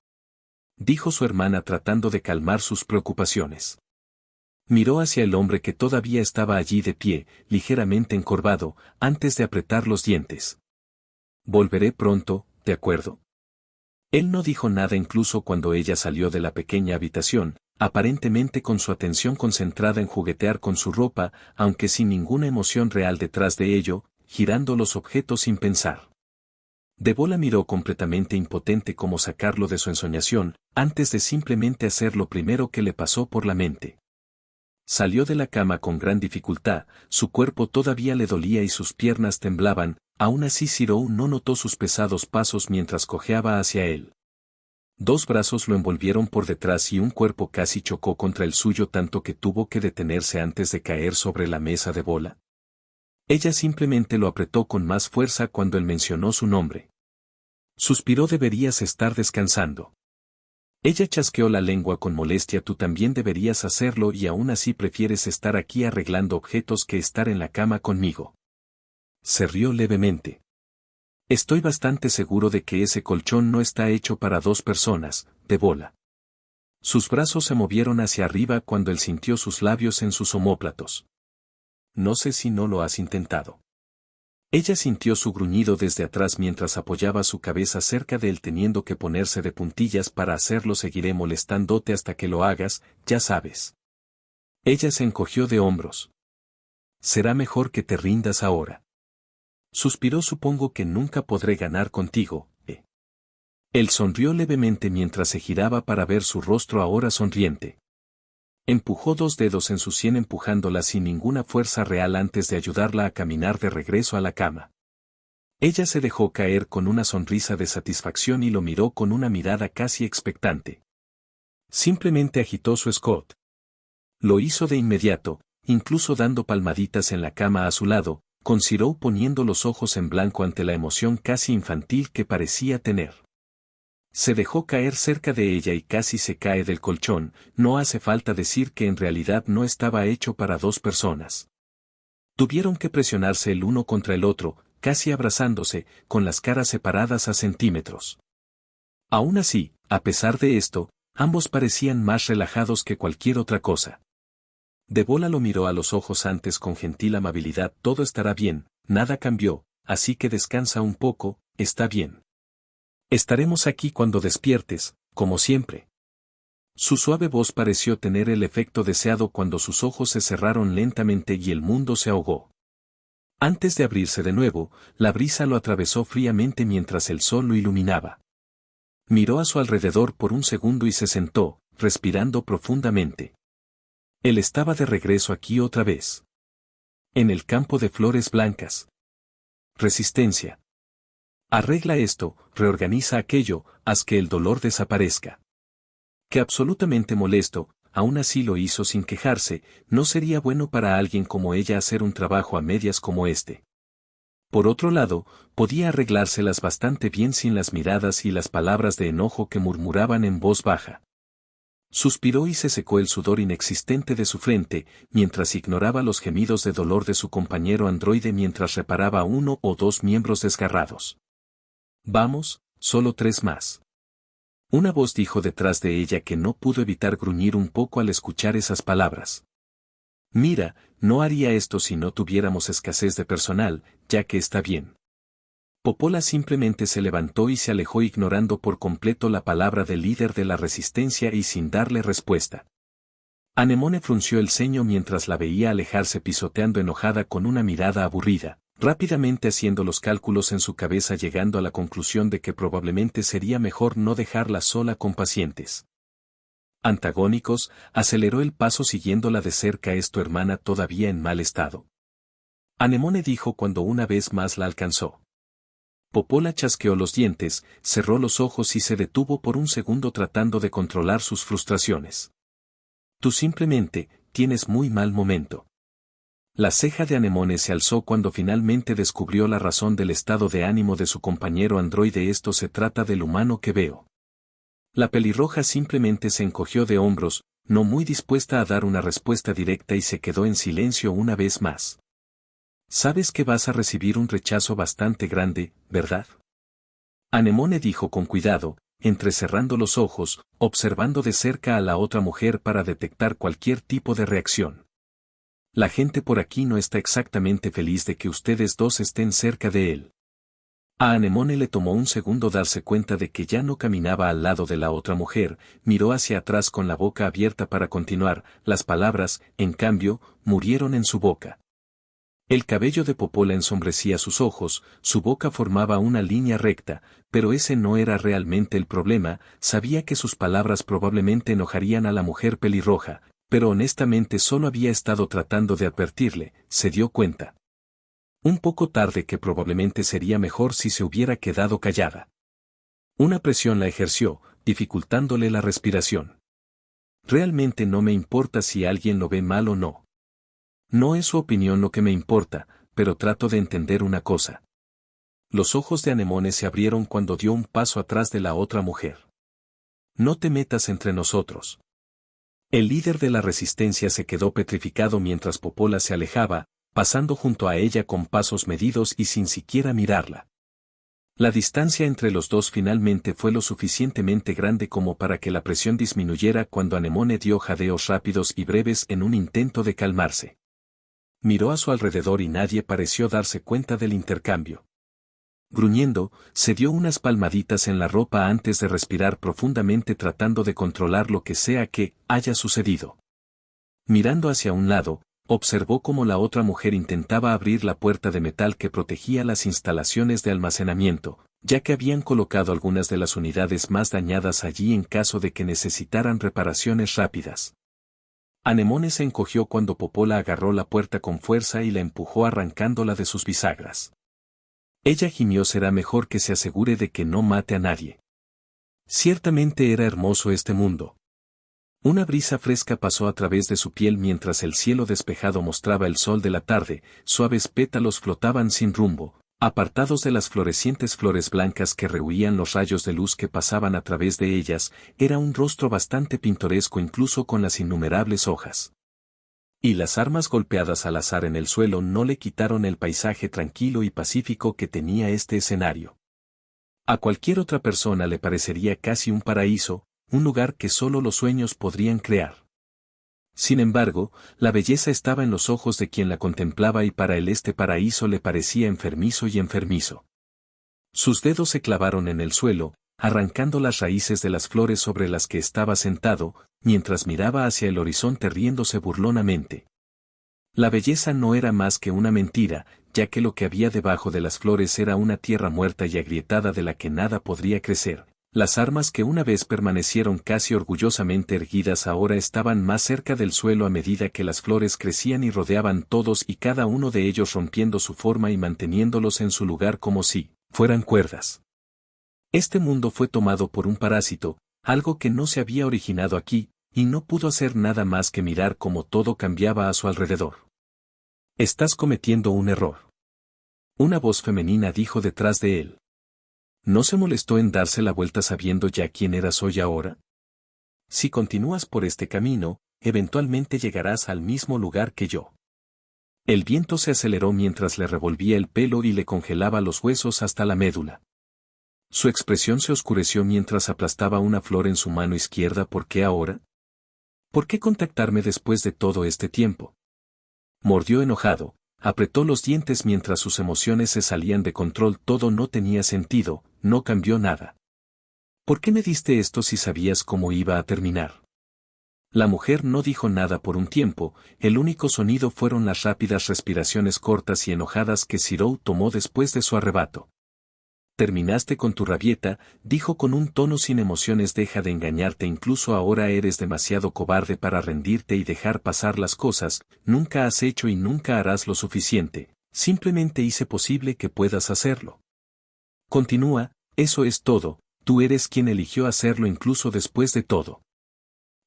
Dijo su hermana tratando de calmar sus preocupaciones. Miró hacia el hombre que todavía estaba allí de pie, ligeramente encorvado, antes de apretar los dientes. Volveré pronto, ¿de acuerdo? Él no dijo nada incluso cuando ella salió de la pequeña habitación, aparentemente con su atención concentrada en juguetear con su ropa, aunque sin ninguna emoción real detrás de ello, girando los objetos sin pensar. Debola miró completamente impotente cómo sacarlo de su ensoñación, antes de simplemente hacer lo primero que le pasó por la mente. Salió de la cama con gran dificultad, su cuerpo todavía le dolía y sus piernas temblaban. Aún así Zirou no notó sus pesados pasos mientras cojeaba hacia él. Dos brazos lo envolvieron por detrás y un cuerpo casi chocó contra el suyo tanto que tuvo que detenerse antes de caer sobre la mesa de bola. Ella simplemente lo apretó con más fuerza cuando él mencionó su nombre. Suspiró. Deberías estar descansando. Ella chasqueó la lengua con molestia. Tú también deberías hacerlo y aún así prefieres estar aquí arreglando objetos que estar en la cama conmigo. Se rió levemente. Estoy bastante seguro de que ese colchón no está hecho para dos personas, Debola. Sus brazos se movieron hacia arriba cuando él sintió sus labios en sus omóplatos. No sé si no lo has intentado. Ella sintió su gruñido desde atrás mientras apoyaba su cabeza cerca de él teniendo que ponerse de puntillas para hacerlo. Seguiré molestándote hasta que lo hagas, ya sabes. Ella se encogió de hombros. será mejor que te rindas ahora. Suspiró. Supongo que nunca podré ganar contigo, ¿eh? Él sonrió levemente mientras se giraba para ver su rostro ahora sonriente. Empujó 2 dedos en su sien empujándola sin ninguna fuerza real antes de ayudarla a caminar de regreso a la cama. Ella se dejó caer con una sonrisa de satisfacción y lo miró con una mirada casi expectante. Simplemente agitó su escot. Lo hizo de inmediato, incluso dando palmaditas en la cama a su lado, con Cyril poniendo los ojos en blanco ante la emoción casi infantil que parecía tener. Se dejó caer cerca de ella y casi se cae del colchón. No hace falta decir que en realidad no estaba hecho para 2 personas. Tuvieron que presionarse el uno contra el otro, casi abrazándose, con las caras separadas a centímetros. Aún así, a pesar de esto, ambos parecían más relajados que cualquier otra cosa. Debola lo miró a los ojos antes con gentil amabilidad. Todo estará bien, nada cambió, así que descansa un poco, está bien. Estaremos aquí cuando despiertes, como siempre. Su suave voz pareció tener el efecto deseado cuando sus ojos se cerraron lentamente y el mundo se ahogó. Antes de abrirse de nuevo, la brisa lo atravesó fríamente mientras el sol lo iluminaba. Miró a su alrededor por un segundo y se sentó, respirando profundamente. Él estaba de regreso aquí otra vez. En el campo de flores blancas. Resistencia. Arregla esto, reorganiza aquello, haz que el dolor desaparezca. Que absolutamente molesto, aún así lo hizo sin quejarse. No sería bueno para alguien como ella hacer un trabajo a medias como este. Por otro lado, podía arreglárselas bastante bien sin las miradas y las palabras de enojo que murmuraban en voz baja. Suspiró y se secó el sudor inexistente de su frente, mientras ignoraba los gemidos de dolor de su compañero androide mientras reparaba 1 o 2 miembros desgarrados. Vamos, solo 3 más. Una voz dijo detrás de ella que no pudo evitar gruñir un poco al escuchar esas palabras. Mira, no haría esto si no tuviéramos escasez de personal, ya que está bien. Popola simplemente se levantó y se alejó ignorando por completo la palabra del líder de la resistencia y sin darle respuesta. Anemone frunció el ceño mientras la veía alejarse pisoteando enojada con una mirada aburrida, rápidamente haciendo los cálculos en su cabeza llegando a la conclusión de que probablemente sería mejor no dejarla sola con pacientes antagónicos. Aceleró el paso siguiéndola de cerca. ¿Es tu hermana todavía en mal estado?, Anemone dijo cuando una vez más la alcanzó. Popola chasqueó los dientes, cerró los ojos y se detuvo por un segundo tratando de controlar sus frustraciones. Tú simplemente, tienes muy mal momento. La ceja de Anemone se alzó cuando finalmente descubrió la razón del estado de ánimo de su compañero androide. Esto se trata del humano que veo. La pelirroja simplemente se encogió de hombros, no muy dispuesta a dar una respuesta directa y se quedó en silencio una vez más. Sabes que vas a recibir un rechazo bastante grande, ¿verdad? Anemone dijo con cuidado, entrecerrando los ojos, observando de cerca a la otra mujer para detectar cualquier tipo de reacción. La gente por aquí no está exactamente feliz de que ustedes dos estén cerca de él. A Anemone le tomó un segundo darse cuenta de que ya no caminaba al lado de la otra mujer, miró hacia atrás con la boca abierta para continuar. Las palabras, en cambio, murieron en su boca. El cabello de Popola ensombrecía sus ojos, su boca formaba una línea recta, pero ese no era realmente el problema. Sabía que sus palabras probablemente enojarían a la mujer pelirroja, pero honestamente solo había estado tratando de advertirle. Se dio cuenta un poco tarde que probablemente sería mejor si se hubiera quedado callada. Una presión la ejerció, dificultándole la respiración. Realmente no me importa si alguien lo ve mal o no. No es su opinión lo que me importa, pero trato de entender una cosa. Los ojos de Anemone se abrieron cuando dio un paso atrás de la otra mujer. No te metas entre nosotros. El líder de la resistencia se quedó petrificado mientras Popola se alejaba, pasando junto a ella con pasos medidos y sin siquiera mirarla. La distancia entre los dos finalmente fue lo suficientemente grande como para que la presión disminuyera cuando Anemone dio jadeos rápidos y breves en un intento de calmarse. Miró a su alrededor y nadie pareció darse cuenta del intercambio. Gruñendo, se dio unas palmaditas en la ropa antes de respirar profundamente tratando de controlar lo que sea que haya sucedido. Mirando hacia un lado, Observó cómo la otra mujer intentaba abrir la puerta de metal que protegía las instalaciones de almacenamiento, ya que habían colocado algunas de las unidades más dañadas allí en caso de que necesitaran reparaciones rápidas. Anemone se encogió cuando Popola agarró la puerta con fuerza y la empujó arrancándola de sus bisagras. Ella gimió: será mejor que se asegure de que no mate a nadie. Ciertamente era hermoso este mundo. Una brisa fresca pasó a través de su piel mientras el cielo despejado mostraba el sol de la tarde, suaves pétalos flotaban sin rumbo, apartados de las florecientes flores blancas que rehuían los rayos de luz que pasaban a través de ellas. Era un rostro bastante pintoresco incluso con las innumerables hojas. Y las armas golpeadas al azar en el suelo no le quitaron el paisaje tranquilo y pacífico que tenía este escenario. A cualquier otra persona le parecería casi un paraíso, un lugar que solo los sueños podrían crear. Sin embargo, la belleza estaba en los ojos de quien la contemplaba y para él este paraíso le parecía enfermizo y enfermizo. Sus dedos se clavaron en el suelo, arrancando las raíces de las flores sobre las que estaba sentado, mientras miraba hacia el horizonte riéndose burlonamente. La belleza no era más que una mentira, ya que lo que había debajo de las flores era una tierra muerta y agrietada de la que nada podría crecer. Las armas que una vez permanecieron casi orgullosamente erguidas ahora estaban más cerca del suelo a medida que las flores crecían y rodeaban todos y cada uno de ellos rompiendo su forma y manteniéndolos en su lugar como si fueran cuerdas. Este mundo fue tomado por un parásito, algo que no se había originado aquí, y no pudo hacer nada más que mirar cómo todo cambiaba a su alrededor. Estás cometiendo un error. Una voz femenina dijo detrás de él. ¿No se molestó en darse la vuelta sabiendo ya quién eras hoy ahora? Si continúas por este camino, eventualmente llegarás al mismo lugar que yo. El viento se aceleró mientras le revolvía el pelo y le congelaba los huesos hasta la médula. Su expresión se oscureció mientras aplastaba una flor en su mano izquierda. ¿Por qué ahora? ¿Por qué contactarme después de todo este tiempo? Mordió enojado, apretó los dientes mientras sus emociones se salían de control. Todo no tenía sentido, no cambió nada. ¿Por qué me diste esto si sabías cómo iba a terminar? La mujer no dijo nada por un tiempo, el único sonido fueron las rápidas respiraciones cortas y enojadas que Zirou tomó después de su arrebato. Terminaste con tu rabieta, dijo con un tono sin emociones. Deja de engañarte, incluso ahora eres demasiado cobarde para rendirte y dejar pasar las cosas. Nunca has hecho y nunca harás lo suficiente, simplemente hice posible que puedas hacerlo. Continúa, eso es todo, tú eres quien eligió hacerlo incluso después de todo.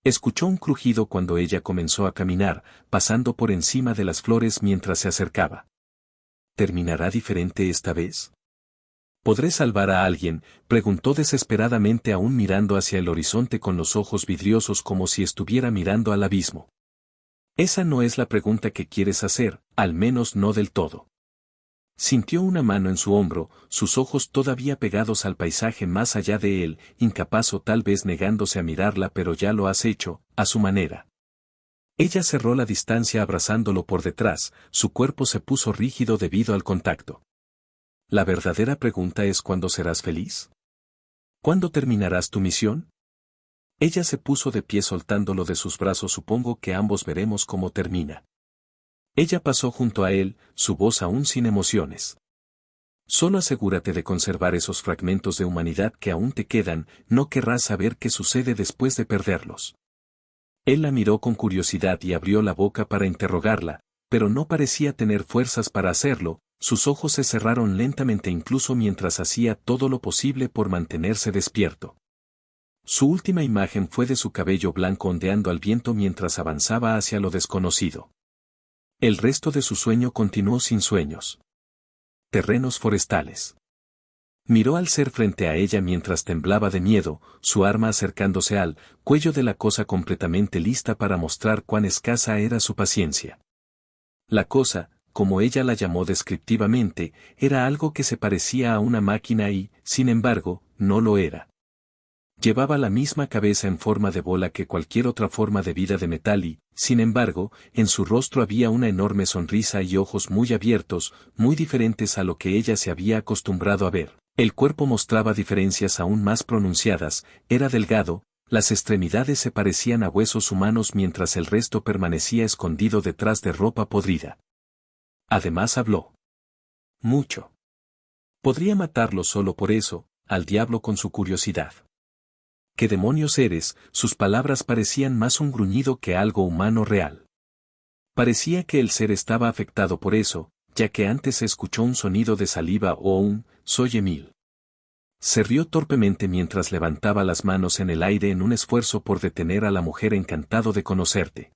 Escuchó un crujido cuando ella comenzó a caminar, pasando por encima de las flores mientras se acercaba. ¿Terminará diferente esta vez? ¿Podré salvar a alguien?, preguntó desesperadamente aún mirando hacia el horizonte con los ojos vidriosos como si estuviera mirando al abismo. Esa no es la pregunta que quieres hacer, al menos no del todo. Sintió una mano en su hombro, sus ojos todavía pegados al paisaje más allá de él, incapaz o tal vez negándose a mirarla. Pero ya lo has hecho, a su manera. Ella cerró la distancia abrazándolo por detrás, su cuerpo se puso rígido debido al contacto. La verdadera pregunta es ¿cuándo serás feliz? ¿Cuándo terminarás tu misión? Ella se puso de pie soltándolo de sus brazos. Supongo que ambos veremos cómo termina. Ella pasó junto a él, su voz aún sin emociones. Solo asegúrate de conservar esos fragmentos de humanidad que aún te quedan, no querrás saber qué sucede después de perderlos. Él la miró con curiosidad y abrió la boca para interrogarla, pero no parecía tener fuerzas para hacerlo. Sus ojos se cerraron lentamente incluso mientras hacía todo lo posible por mantenerse despierto. Su última imagen fue de su cabello blanco ondeando al viento mientras avanzaba hacia lo desconocido. El resto de su sueño continuó sin sueños. Terrenos forestales. Miró al ser frente a ella mientras temblaba de miedo, su arma acercándose al cuello de la cosa completamente lista para mostrar cuán escasa era su paciencia. La cosa, como ella la llamó descriptivamente, era algo que se parecía a una máquina y, sin embargo, no lo era. Llevaba la misma cabeza en forma de bola que cualquier otra forma de vida de metal y, sin embargo, en su rostro había una enorme sonrisa y ojos muy abiertos, muy diferentes a lo que ella se había acostumbrado a ver. El cuerpo mostraba diferencias aún más pronunciadas, era delgado, Las extremidades se parecían a huesos humanos mientras el resto permanecía escondido detrás de ropa podrida. Además habló. Mucho. Podría matarlo solo por eso, al diablo con su curiosidad. ¿Qué demonios eres? Sus palabras parecían más un gruñido que algo humano real. Parecía que el ser estaba afectado por eso, ya que antes se escuchó un sonido de saliva o un «soy Emil». Se rió torpemente mientras levantaba las manos en el aire en un esfuerzo por detener a la mujer encantado de conocerte.